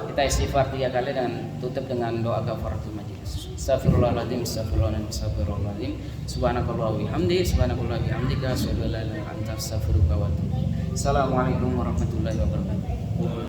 Kita istighfar 3 kali dan tutup dengan doa kafaratul majelis. Astagfirullahaladzim, astagfirullahaladzim, astagfirullahaladzim. Subhanakallah wa bihamdi, subhanakallah wa bihamdika, asyhadu an la ilaha illa anta, astaghfiruka wa atubu ilaik. Assalamualaikum warahmatullahi wabarakatuh.